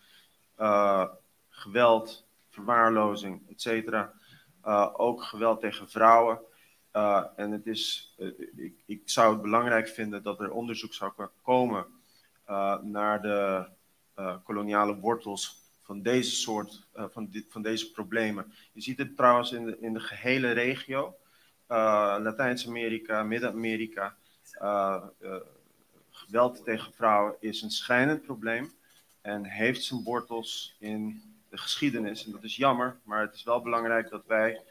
geweld, verwaarlozing, etc. Ook geweld tegen vrouwen. En het is, ik zou het belangrijk vinden dat er onderzoek zou komen naar de koloniale wortels van deze soort, van deze problemen. Je ziet het trouwens in de gehele regio, Latijns-Amerika, Midden-Amerika. Geweld tegen vrouwen is een schrijnend probleem en heeft zijn wortels in de geschiedenis. En dat is jammer, maar het is wel belangrijk dat wij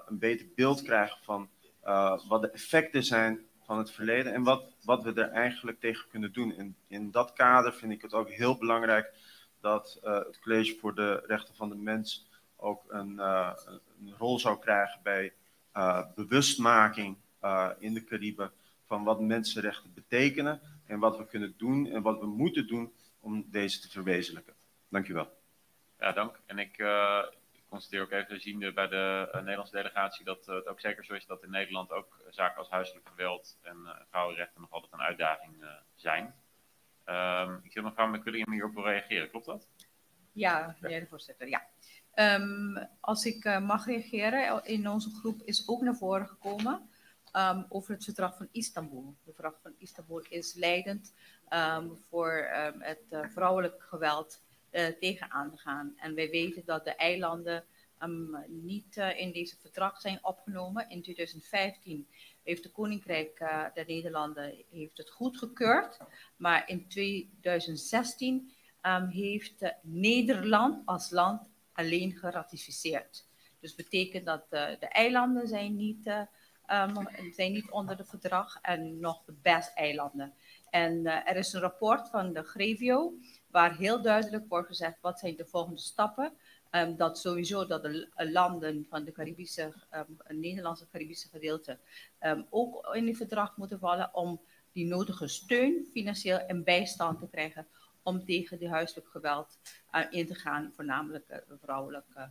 een beter beeld krijgen van wat de effecten zijn van het verleden en wat we er eigenlijk tegen kunnen doen. En in dat kader vind ik het ook heel belangrijk dat het College voor de Rechten van de Mens ook een rol zou krijgen bij bewustmaking in de Cariben van wat mensenrechten betekenen en wat we kunnen doen en wat we moeten doen om deze te verwezenlijken. Dank u wel. Ja, dank. En ik constateer ook even, ziende bij de Nederlandse delegatie, dat het ook zeker zo is dat in Nederland ook zaken als huiselijk geweld en vrouwenrechten nog altijd een uitdaging zijn. Ik zie mevrouw McCullingham hierop wil reageren, klopt dat? Ja, meneer de voorzitter, ja. Als ik mag reageren, in onze groep is ook naar voren gekomen over het verdrag van Istanbul. Het verdrag van Istanbul is leidend voor het vrouwelijk geweld tegenaan te gaan. En wij weten dat de eilanden niet in deze verdrag zijn opgenomen. In 2015 heeft de Koninkrijk der Nederlanden heeft het goedgekeurd. Maar in 2016 heeft Nederland als land alleen geratificeerd. Dus betekent dat de eilanden zijn niet onder het verdrag en nog de BES-eilanden. En er is een rapport van de Grevio waar heel duidelijk wordt gezegd wat zijn de volgende stappen Dat sowieso dat de landen van de Nederlandse Caribische gedeelte ook in het verdrag moeten vallen om die nodige steun, financieel en bijstand te krijgen om tegen die huiselijk geweld in te gaan, voornamelijk vrouwelijke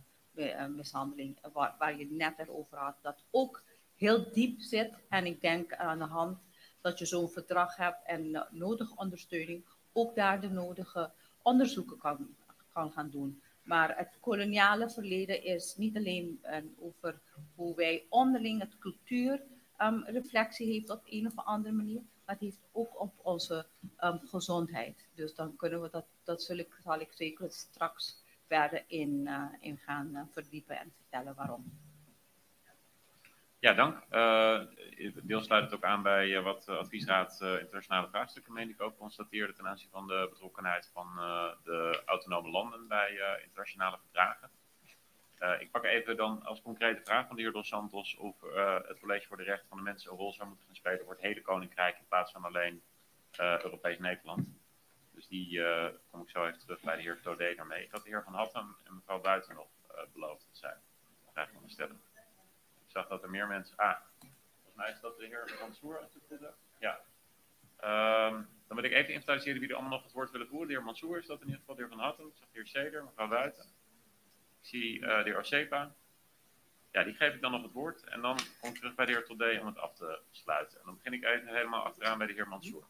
mishandeling, waar je het net erover had, dat ook heel diep zit. En ik denk aan de hand dat je zo'n verdrag hebt en nodige ondersteuning, ook daar de nodige onderzoeken kan gaan doen. Maar het koloniale verleden is niet alleen over hoe wij onderling het cultuurreflectie heeft op een of andere manier, maar het heeft ook op onze gezondheid. Dus dan kunnen we dat zal ik zeker straks verder in gaan verdiepen en vertellen waarom. Ja, dank. Deels sluit het ook aan bij wat de Adviesraad Internationale Vraagstukken, meen ik ook, constateerde ten aanzien van de betrokkenheid van de autonome landen bij internationale verdragen. Ik pak even dan als concrete vraag van de heer Dos Santos of het College voor de Rechten van de Mensen een rol zou moeten gaan spelen voor het hele Koninkrijk in plaats van alleen Europees Nederland. Dus die kom ik zo even terug bij de heer Todé daarmee. Ik had de heer Van Hattem en mevrouw Buiten nog beloofd dat zij vraag willen stellen. Ik zag dat er meer mensen... volgens mij is dat de heer Mansour. Ja. Dan wil ik even inventariseren wie er allemaal nog het woord willen voeren. De heer Mansour is dat in ieder geval, de heer Van Hattem. Ik zag de heer Seder, mevrouw Buiten. Ik zie de heer Osepa. Ja, die geef ik dan nog het woord. En dan kom ik terug bij de heer Todé om het af te sluiten. En dan begin ik even helemaal achteraan bij de heer Mansour.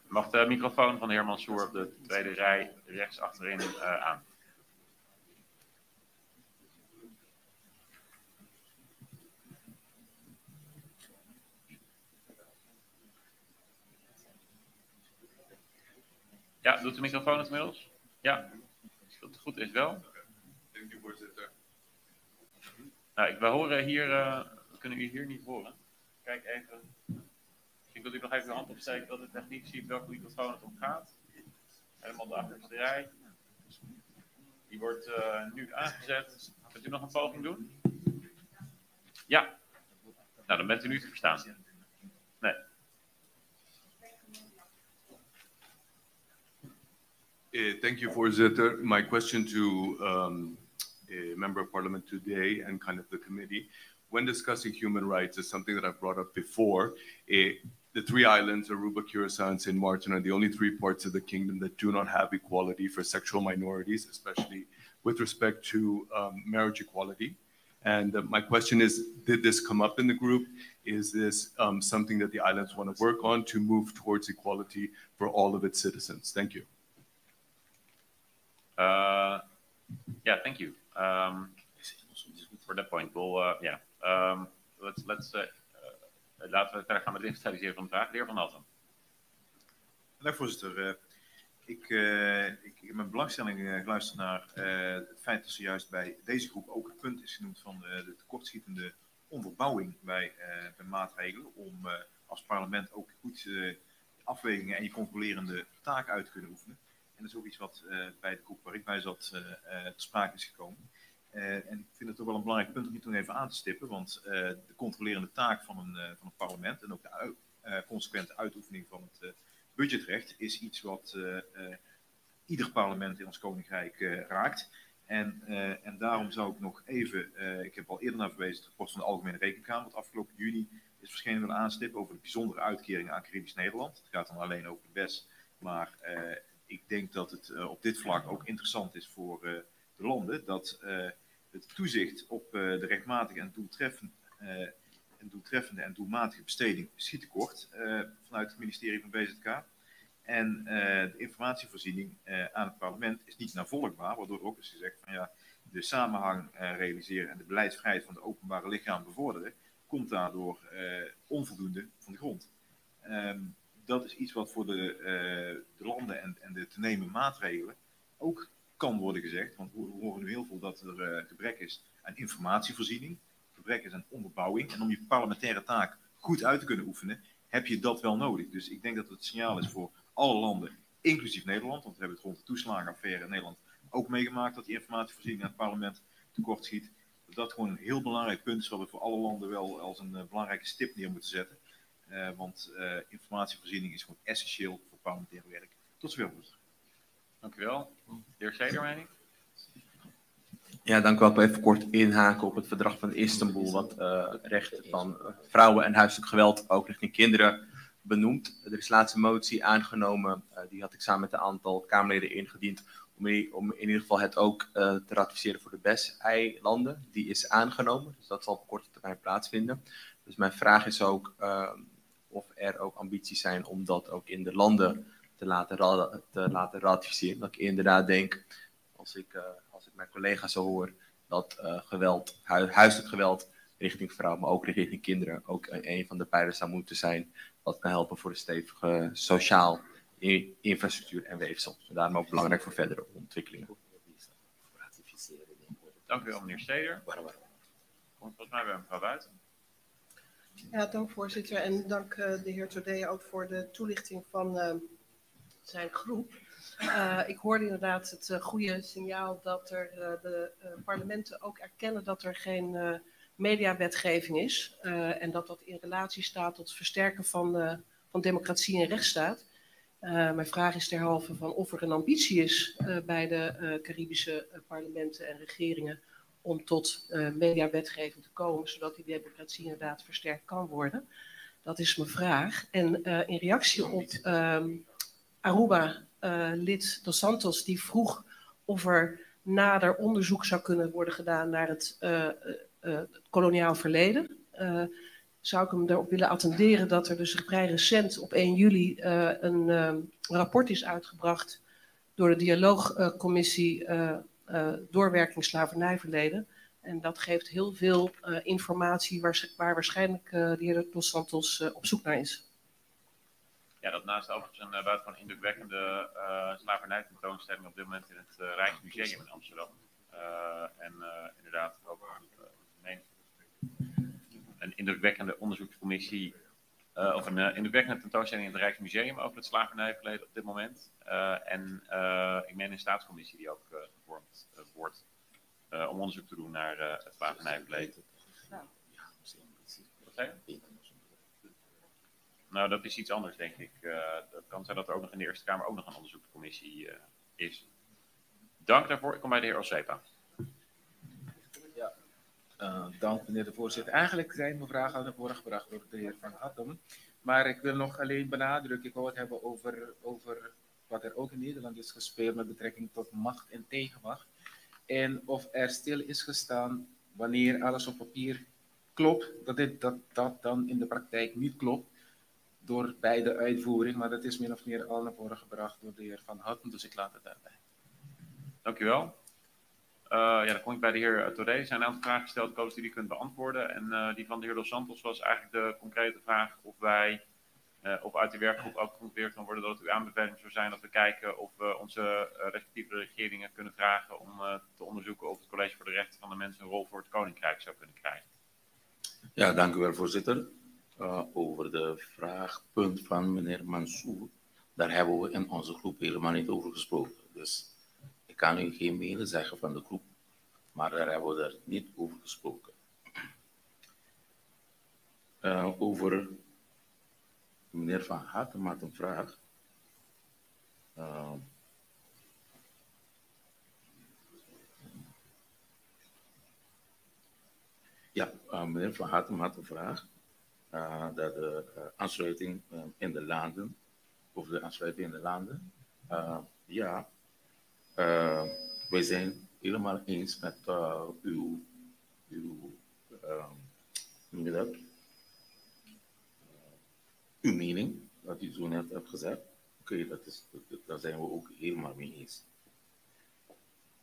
Mag de microfoon van de heer Mansour op de tweede rij rechts achterin aan. Ja, doet de microfoon het inmiddels? Ja, als dat goed is wel. Dank u, voorzitter. Nou, we horen hier, we kunnen u hier niet horen. Kijk even. Ik wil u nog even de hand opsteken dat de techniek ziet welke microfoon het om gaat. Helemaal de achterste rij. Die wordt nu aangezet. Kunt u nog een poging doen? Ja. Nou, dan bent u nu te verstaan. Nee. Thank you, voorzitter. My question to a member of parliament today and kind of the committee. When discussing human rights is something that I've brought up before. The three islands, Aruba, Curacao, and St. Martin, are the only three parts of the kingdom that do not have equality for sexual minorities, especially with respect to marriage equality. And my question is, did this come up in the group? Is this something that the islands want to work on to move towards equality for all of its citizens? Thank you. Yeah, thank you. For that point, we'll, let's laten we verder gaan met het inventariseren van de vraag. De heer Van Hattem. Dank, voorzitter. Ik heb met belangstelling geluisterd naar het feit dat zojuist bij deze groep ook het punt is genoemd van de tekortschietende onderbouwing bij maatregelen om als parlement ook goed afwegingen en je controlerende taak uit te kunnen oefenen. En dat is ook iets wat bij de groep waar ik bij zat ter sprake is gekomen. En ik vind het toch wel een belangrijk punt om hier nog even aan te stippen, want de controlerende taak van een parlement en ook de consequente uitoefening van het budgetrecht is iets wat ieder parlement in ons koninkrijk raakt. En daarom zou ik nog even, ik heb al eerder naar verwezen, het rapport van de Algemene Rekenkamer, wat afgelopen juni is verschenen, willen aanstippen over de bijzondere uitkeringen aan Caribisch Nederland. Het gaat dan alleen over de BES, maar ik denk dat het op dit vlak ook interessant is voor de landen, dat het toezicht op de rechtmatige en doeltreffende en doelmatige besteding schiet tekort vanuit het ministerie van BZK. En de informatievoorziening aan het parlement is niet navolgbaar, waardoor ook is gezegd van ja, de samenhang realiseren en de beleidsvrijheid van de openbare lichaam bevorderen, komt daardoor onvoldoende van de grond. Dat is iets wat voor de landen en de te nemen maatregelen ook kan worden gezegd, want we horen nu heel veel dat er gebrek is aan informatievoorziening, gebrek is aan onderbouwing. En om je parlementaire taak goed uit te kunnen oefenen, heb je dat wel nodig. Dus ik denk dat het signaal is voor alle landen, inclusief Nederland, want we hebben het rond de toeslagenaffaire in Nederland ook meegemaakt dat die informatievoorziening aan het parlement tekort schiet. Dat gewoon een heel belangrijk punt is wat we voor alle landen wel als een belangrijke stip neer moeten zetten. Want informatievoorziening is gewoon essentieel voor parlementair werk. Tot zover, voorzitter. Dank u wel. De heer Seder, mening? Ja, dank u wel. Ik wil even kort inhaken op het verdrag van Istanbul, wat rechten van vrouwen en huiselijk geweld ook richting kinderen benoemt. Er is laatst een motie aangenomen, die had ik samen met een aantal Kamerleden ingediend, om in ieder geval het ook te ratificeren voor de BES-eilanden. Die is aangenomen, dus dat zal op korte termijn plaatsvinden. Dus mijn vraag is ook of er ook ambities zijn om dat ook in de landen te laten ratificeren. Dat ik inderdaad denk, als ik mijn collega's zo hoor, dat huiselijk geweld richting vrouwen, maar ook richting kinderen, ook een van de pijlers zou moeten zijn, wat kan helpen voor een stevige sociaal infrastructuur en weefsel. En daarom ook belangrijk voor verdere ontwikkelingen. Dank u wel, meneer Seder. Volgens mij bij mevrouw Buiten. Ja, dank voorzitter. En dank de heer Todee ook voor de toelichting van zijn groep. Ik hoorde inderdaad het goede signaal dat er de parlementen ook erkennen dat er geen mediawetgeving is. En dat dat in relatie staat tot het versterken van democratie en rechtsstaat. Mijn vraag is derhalve van of er een ambitie is bij de Caribische parlementen en regeringen om tot mediawetgeving te komen, zodat die democratie inderdaad versterkt kan worden. Dat is mijn vraag. En in reactie op Aruba-lid Dos Santos, die vroeg of er nader onderzoek zou kunnen worden gedaan naar het koloniaal verleden, zou ik hem erop willen attenderen dat er dus vrij recent op 1 juli een rapport is uitgebracht door de dialoogcommissie Doorwerking Slavernijverleden. En dat geeft heel veel informatie waar waarschijnlijk de heer Dos Santos op zoek naar is. Ja, dat naast overigens een buitengewoon indrukwekkende slavernijtentoonstelling op dit moment in het Rijksmuseum in Amsterdam. Inderdaad ook een indrukwekkende onderzoekscommissie, of een indrukwekkende tentoonstelling in het Rijksmuseum over het slavernijverleden op dit moment. Ik meen een staatscommissie die ook gevormd wordt om onderzoek te doen naar het slavernijverleden. Wat zei je? Nou, dat is iets anders, denk ik. Dat kan zijn dat er ook nog in de Eerste Kamer ook nog een onderzoekscommissie is. Dank daarvoor. Ik kom bij de heer Ossepa. Dank, meneer de voorzitter. Eigenlijk zijn mijn vragen al naar voren gebracht door de heer Van Hattem. Maar ik wil nog alleen benadrukken, ik wil het hebben over wat er ook in Nederland is gespeeld met betrekking tot macht en tegenmacht. En of er stil is gestaan wanneer alles op papier klopt, dat dan in de praktijk niet klopt door bij de uitvoering. Maar dat is min of meer al naar voren gebracht door de heer Van Hattem, dus ik laat het daarbij. Dank u wel. Dan kom ik bij de heer Todee. Er zijn een aantal vragen gesteld, ik hoop dat u die kunt beantwoorden. En die van de heer Dos Santos was eigenlijk de concrete vraag of wij, of uit de werkgroep ook gecontroleerd kan worden dat het uw aanbeveling zou zijn dat we kijken of we onze respectieve regeringen kunnen vragen om te onderzoeken of het College voor de Rechten van de Mens een rol voor het Koninkrijk zou kunnen krijgen. Ja, dank u wel, voorzitter. Over de vraagpunt van meneer Mansour, daar hebben we in onze groep helemaal niet over gesproken. Dus ik kan u geen mening zeggen van de groep, maar daar hebben we er niet over gesproken. Over meneer Van Hattem had een vraag. Meneer Van Hattem had een vraag. Dat de aansluiting in de landen, over de aansluiting in de landen. Wij zijn helemaal eens met uw mening, wat u zo net hebt gezegd. Oké, daar zijn we ook helemaal mee eens.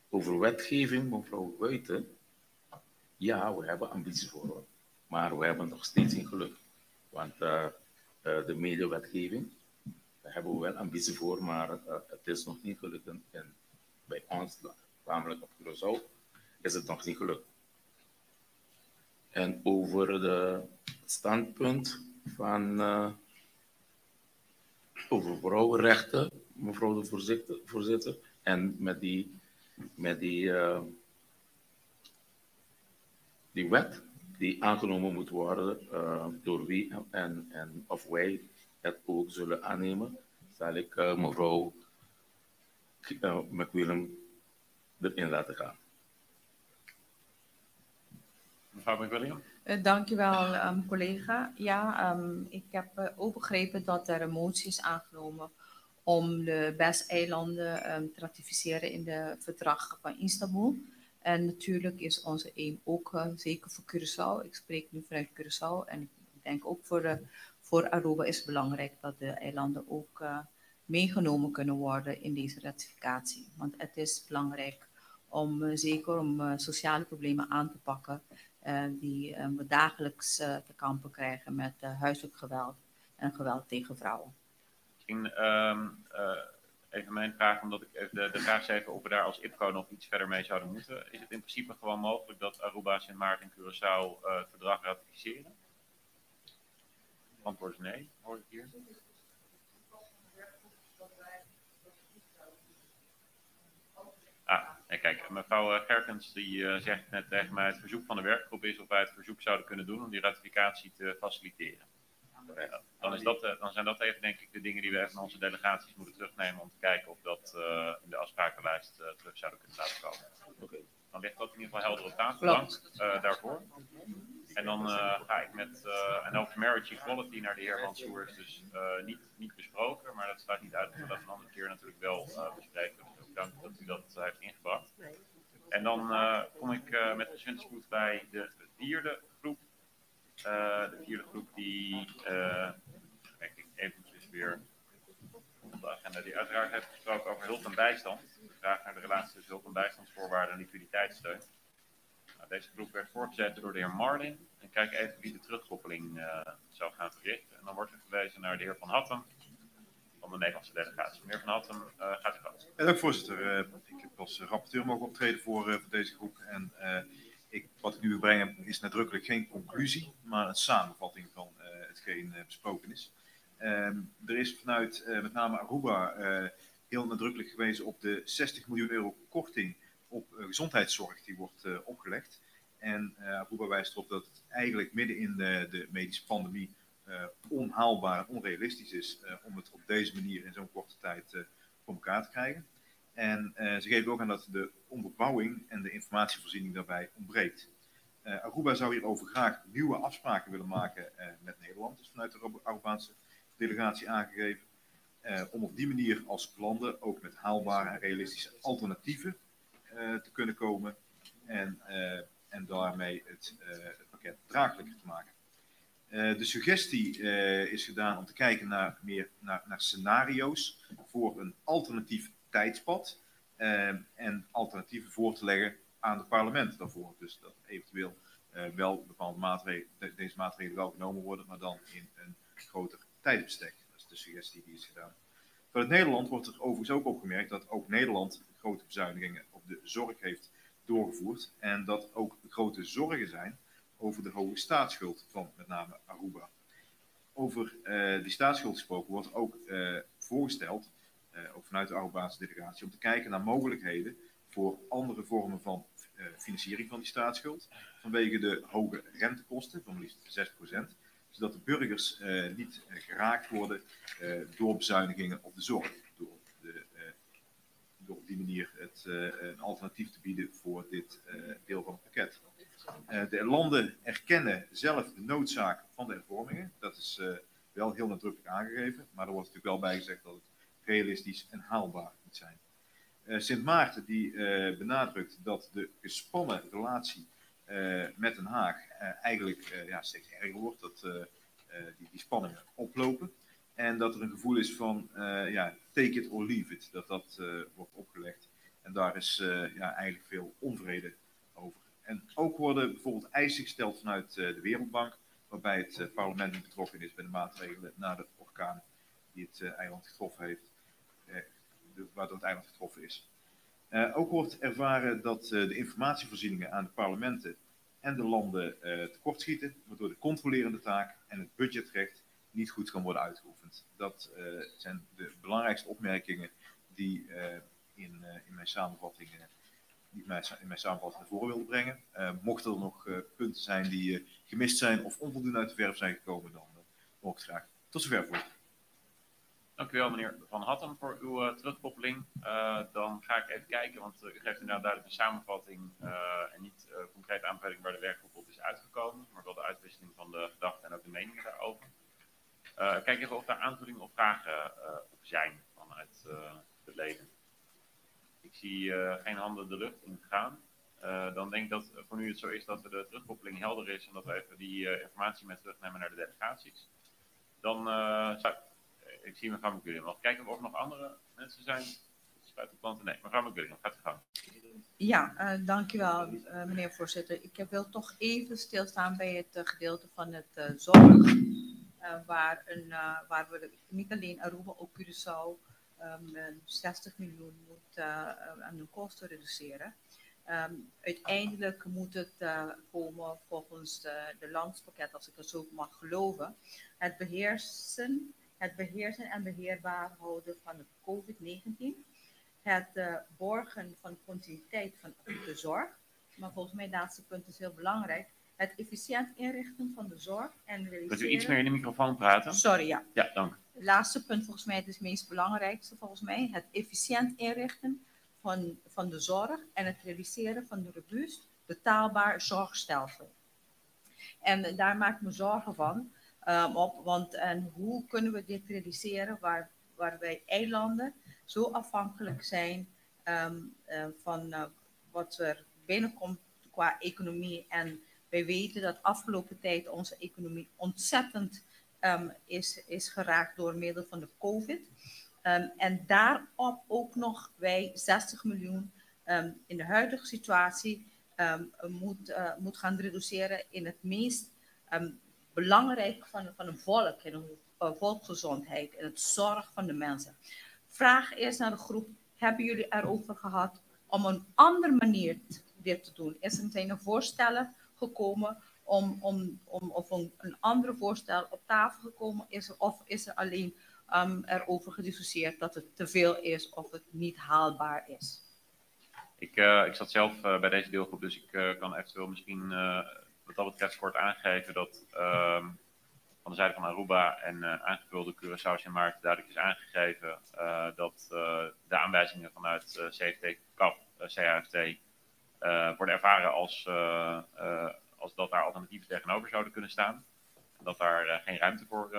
Over wetgeving, mevrouw Buiten. Ja, we hebben ambitie voor, maar we hebben nog steeds geen geluk. Want de mediawetgeving, daar hebben we wel ambitie voor, maar het is nog niet gelukt. En bij ons, namelijk op Curaçao, is het nog niet gelukt. En over het standpunt van over vrouwenrechten, mevrouw de voorzitter, en met die wet, die aangenomen moet worden, door wie en of wij het ook zullen aannemen, zal ik mevrouw McWilliam erin laten gaan. Mevrouw McWilliam? Dankjewel, collega. Ja, ik heb ook begrepen dat er een motie is aangenomen om de BES-eilanden te ratificeren in de verdrag van Istanbul. En natuurlijk is onze aim ook zeker voor Curaçao. Ik spreek nu vanuit Curaçao en ik denk ook voor Aruba is het belangrijk dat de eilanden ook meegenomen kunnen worden in deze ratificatie. Want het is belangrijk om zeker om sociale problemen aan te pakken die we dagelijks te kampen krijgen met huiselijk geweld en geweld tegen vrouwen. Misschien even mijn vraag, omdat ik even de vraag zei of we daar als IPCO nog iets verder mee zouden moeten. Is het in principe gewoon mogelijk dat Aruba, Sint Maarten en Curaçao het verdrag ratificeren? Het antwoord is nee, hoor ik hier. En kijk, mevrouw Gerkens die zegt net tegen mij het verzoek van de werkgroep is of wij het verzoek zouden kunnen doen om die ratificatie te faciliteren. Dan zijn dat even denk ik de dingen die we even naar onze delegaties moeten terugnemen om te kijken of dat in de afsprakenlijst terug zouden kunnen laten komen. Dan ligt dat in ieder geval helder op tafel. Bedankt daarvoor. En dan ga ik met en over marriage equality naar de heer Mansour is dus niet besproken, maar dat sluit niet uit dat we dat een andere keer natuurlijk wel bespreken. Dus ook dank dat u dat heeft ingebracht. En dan kom ik met gezinspoed bij de vierde groep. De vierde groep die, kijk ik eventjes weer op de agenda, die uiteraard heeft gesproken over hulp en bijstand. De vraag naar de relatie tussen hulp en bijstandsvoorwaarden en liquiditeitssteun. Nou, deze groep werd voorgezet door de heer Marlin. En kijk even wie de terugkoppeling zou gaan verrichten. En dan wordt er verwezen naar de heer Van Hattem van de Nederlandse delegatie. Meneer Van Hattem, gaat u gang. Dank voorzitter. Ik heb als rapporteur mogen optreden voor deze groep. En wat ik nu wil brengen is nadrukkelijk geen conclusie, maar een samenvatting van hetgeen besproken is. Er is vanuit met name Aruba heel nadrukkelijk gewezen op de 60 miljoen euro korting op gezondheidszorg die wordt opgelegd. En Aruba wijst erop dat het eigenlijk midden in de medische pandemie onhaalbaar en onrealistisch is om het op deze manier in zo'n korte tijd voor elkaar te krijgen. En ze geven ook aan dat de onderbouwing en de informatievoorziening daarbij ontbreekt. Aruba zou hierover graag nieuwe afspraken willen maken met Nederland. Dat is vanuit de Arubaanse delegatie aangegeven. Om op die manier als landen ook met haalbare en realistische alternatieven te kunnen komen. En daarmee het pakket draaglijker te maken. De suggestie is gedaan om te kijken naar scenario's voor een alternatief tijdspad en alternatieven voor te leggen aan het parlement daarvoor. Dus dat eventueel wel bepaalde deze maatregelen wel genomen worden, maar dan in een groter tijdsbestek. Dat is de suggestie die is gedaan. Vanuit Nederland wordt er overigens ook opgemerkt dat ook Nederland grote bezuinigingen op de zorg heeft doorgevoerd en dat ook grote zorgen zijn over de hoge staatsschuld van met name Aruba. Over die staatsschuld gesproken wordt ook voorgesteld, ook vanuit de Arubaanse delegatie, om te kijken naar mogelijkheden voor andere vormen van financiering van die staatsschuld, vanwege de hoge rentekosten van liefst 6%, zodat de burgers niet geraakt worden door bezuinigingen op de zorg, door op die manier een alternatief te bieden voor dit deel van het pakket. De landen erkennen zelf de noodzaak van de hervormingen. Dat is wel heel nadrukkelijk aangegeven, maar er wordt natuurlijk wel bij gezegd dat het realistisch en haalbaar moet zijn. Sint Maarten die benadrukt dat de gespannen relatie met Den Haag eigenlijk steeds erger wordt, dat die spanningen oplopen. En dat er een gevoel is van take it or leave it, dat wordt opgelegd. En daar is eigenlijk veel onvrede over. En ook worden bijvoorbeeld eisen gesteld vanuit de Wereldbank, waarbij het parlement niet betrokken is bij de maatregelen na de orkaan die het eiland getroffen heeft, waardoor het eiland getroffen is. Ook wordt ervaren dat de informatievoorzieningen aan de parlementen en de landen tekortschieten, waardoor de controlerende taak en het budgetrecht niet goed kan worden uitgeoefend. Dat zijn de belangrijkste opmerkingen die in mijn samenvatting die in mijn samenvatting naar voren wilde brengen. Mochten er nog punten zijn die gemist zijn of onvoldoende uit de verf zijn gekomen, dan hoor ik het graag. Tot zover, voorzitter. Dank u wel, meneer Van Hattem, voor uw terugkoppeling. Dan ga ik even kijken, want u geeft inderdaad duidelijk een samenvatting en niet concrete aanbeveling waar de werkgroep op is uitgekomen, maar wel de uitwisseling van de gedachten en ook de meningen daarover. Kijk even of daar aanvullingen of vragen op zijn vanuit de leden. Ik zie geen handen de lucht in gaan. Dan denk ik dat voor nu het zo is dat de terugkoppeling helder is en dat we even die informatie met terugnemen naar de delegaties. Dan zou ik zie mevrouw McWilliam nog. Kijken of er ook nog andere mensen zijn. Sluit op klanten. Nee, mevrouw McWilliam, gaat u gang. Ja, dankjewel meneer voorzitter. Ik wil toch even stilstaan bij het gedeelte van het zorg. Waar we niet alleen Aruba, ook Curaçao 60 miljoen moet aan de kosten reduceren. Uiteindelijk moet het komen volgens de landspakket, als ik het zo mag geloven, het beheersen en beheerbaar houden van het COVID-19, het borgen van continuïteit van de zorg, maar volgens mij het laatste punt is heel belangrijk, het efficiënt inrichten van de zorg en realiseren... Kunt u iets meer in de microfoon praten? Sorry, ja. Ja, dank. Het laatste punt volgens mij, het is het meest belangrijkste volgens mij, het efficiënt inrichten van de zorg en het realiseren van een robuust, betaalbaar zorgstelsel. En daar maak ik me zorgen van, want hoe kunnen we dit realiseren waar wij eilanden zo afhankelijk zijn van wat er binnenkomt qua economie. En wij weten dat afgelopen tijd onze economie ontzettend is geraakt door middel van de COVID. En daarop ook nog wij 60 miljoen in de huidige situatie moet gaan reduceren in het meest belangrijk van een volk, in een volksgezondheid en het zorg van de mensen. Vraag eerst naar de groep, hebben jullie erover gehad om een andere manier dit te doen? Zijn er voorstellen gekomen of een andere voorstel op tafel gekomen of is er alleen erover gediscussieerd dat het te veel is of het niet haalbaar is? Ik zat zelf bij deze deelgroep, dus ik kan eventueel misschien wat dat betreft kort aangeven dat van de zijde van Aruba en aangevulde Curaçao en Maarten duidelijk is aangegeven dat de aanwijzingen vanuit CHFT worden ervaren als dat daar alternatieven tegenover zouden kunnen staan. Dat daar geen ruimte voor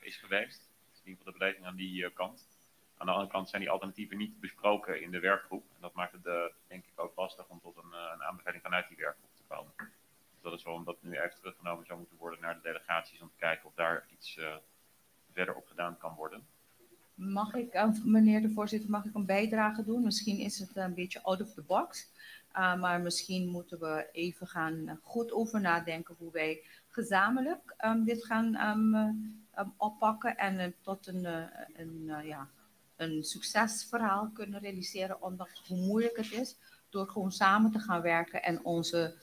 is geweest. Dat is in ieder geval de beleving aan die kant. Aan de andere kant zijn die alternatieven niet besproken in de werkgroep. En dat maakt het denk ik ook lastig om tot een aanbeveling vanuit die werkgroep te komen. Dus dat is waarom dat nu even teruggenomen zou moeten worden naar de delegaties om te kijken of daar iets verder op gedaan kan worden. Mag ik, meneer de voorzitter, mag ik een bijdrage doen? Misschien is het een beetje out of the box. Maar misschien moeten we even gaan goed over nadenken hoe wij gezamenlijk dit gaan oppakken en tot een succesverhaal kunnen realiseren, ondanks hoe moeilijk het is, door gewoon samen te gaan werken en onze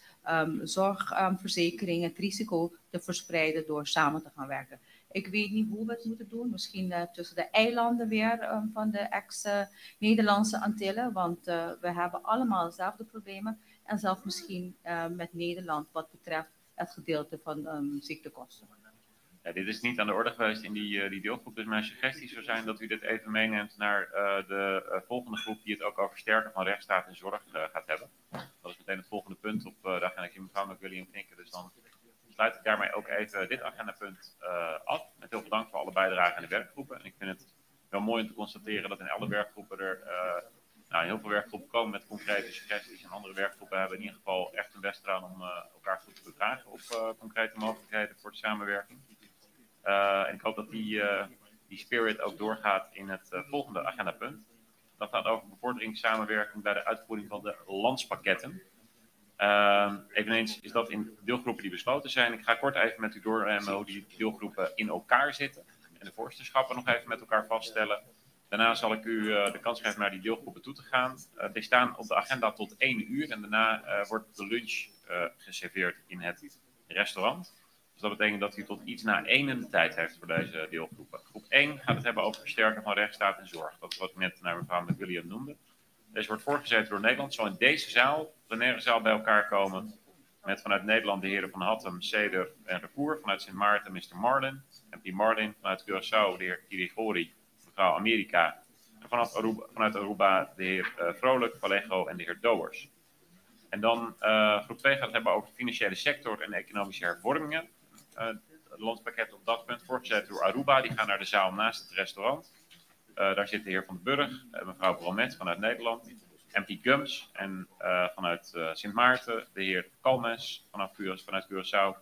zorgverzekering, het risico te verspreiden door samen te gaan werken. Ik weet niet hoe we het moeten doen. Misschien tussen de eilanden weer van de ex-Nederlandse Antillen. Want we hebben allemaal dezelfde problemen. En zelfs misschien met Nederland wat betreft het gedeelte van ziektekosten. Ja, dit is niet aan de orde geweest in die deelgroep. Dus mijn suggestie zou zijn dat u dit even meeneemt naar de volgende groep die het ook over sterken van rechtsstaat en zorg gaat hebben. Dat is meteen het volgende punt op de agenda. Ik zie mevrouw McWilliam knikken, dus dan sluit ik daarmee ook even dit agendapunt af. Met heel veel dank voor alle bijdragen in de werkgroepen. En ik vind het wel mooi om te constateren dat in alle werkgroepen heel veel werkgroepen komen met concrete suggesties. En andere werkgroepen hebben in ieder geval echt hun best gedaan om elkaar goed te bedragen op concrete mogelijkheden voor de samenwerking. En ik hoop dat die spirit ook doorgaat in het volgende agendapunt. Dat gaat over bevordering samenwerking bij de uitvoering van de landspakketten. Eveneens is dat in deelgroepen die besloten zijn. Ik ga kort even met u doornemen hoe die deelgroepen in elkaar zitten. En de voorzitterschappen nog even met elkaar vaststellen. Daarna zal ik u de kans geven naar die deelgroepen toe te gaan. Die staan op de agenda tot 1 uur. En daarna wordt de lunch geserveerd in het restaurant. Dus dat betekent dat u tot iets na 1 de tijd heeft voor deze deelgroepen. Groep 1 gaat het hebben over versterken van rechtsstaat en zorg. Dat is wat ik net naar mevrouw McWilliam noemde. Deze wordt voorgezeten door Nederland. Zal in deze zaal, plenaire zaal, bij elkaar komen. Met vanuit Nederland de heren Van Hattem, Ceder en Recour. Vanuit Sint Maarten Mr. Marden. MP Martin. Vanuit Curaçao de heer Kirigori, mevrouw Amerika. En vanuit Aruba de heer Vrolijk, Vallejo en de heer Doers. En dan groep 2 gaat het hebben over de financiële sector en economische hervormingen. Het landspakket op dat punt, voorgezet door Aruba. Die gaan naar de zaal naast het restaurant. Daar zit de heer Van den Burg, mevrouw Bromet vanuit Nederland. MP Gums en vanuit Sint Maarten de heer Kalmes vanuit Curaçao.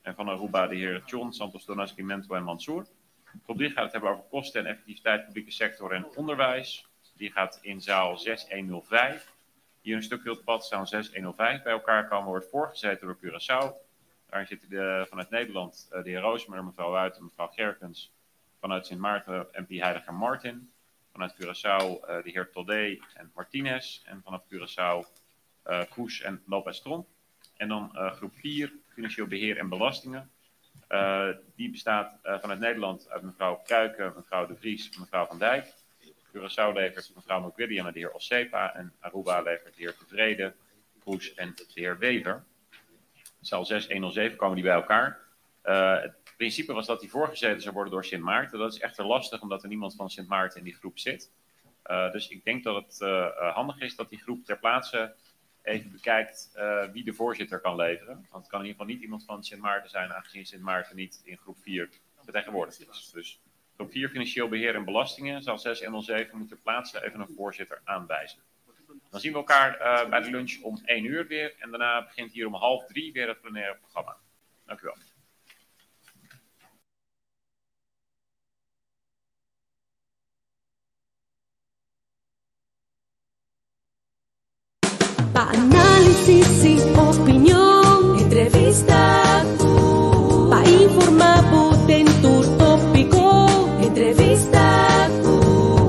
En van Aruba de heer John Santos Donascimento en Mansour. Groep 3 gaat het hebben over kosten en effectiviteit publieke sector en onderwijs. Die gaat in zaal 6105. Hier een stuk heel pad zaal 6105 bij elkaar komen. Wordt voorgezeten door Curaçao. Daar zitten vanuit Nederland de heer Roosmer, mevrouw Wuit en mevrouw Gerkens. Vanuit Sint Maarten MP Heidegger Martin. Vanuit Curaçao de heer Todé en Martinez. En vanaf Curaçao Koes en Lopez Tromp. En dan groep 4, financieel beheer en belastingen. Die bestaat vanuit Nederland uit mevrouw Kuiken, mevrouw De Vries en mevrouw Van Dijk. Curaçao levert mevrouw McWilliam en de heer Ossepa. En Aruba levert de heer Tevreden, Koes en de heer Wever. Zaal 6107 komen die bij elkaar. Het principe was dat die voorgezeten zou worden door Sint Maarten. Dat is echter lastig omdat er niemand van Sint Maarten in die groep zit. Dus ik denk dat het handig is dat die groep ter plaatse even bekijkt wie de voorzitter kan leveren. Want het kan in ieder geval niet iemand van Sint Maarten zijn, aangezien Sint Maarten niet in groep 4 vertegenwoordigd is. Dus groep 4 financieel beheer en belastingen, zaal 6107 moet ter plaatse even een voorzitter aanwijzen. Dan zien we elkaar bij de lunch om 1 uur weer. En daarna begint hier om 2:30 weer het plenaire programma. Dank u wel. Análisis y opinión, entrevista pa informar en tu tópico, entrevista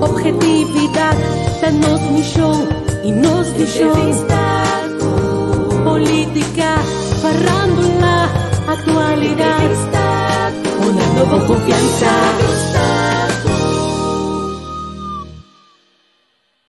objetividad, danos mi show y nos di show, entrevista política, farándula, actualidad, una nueva confianza.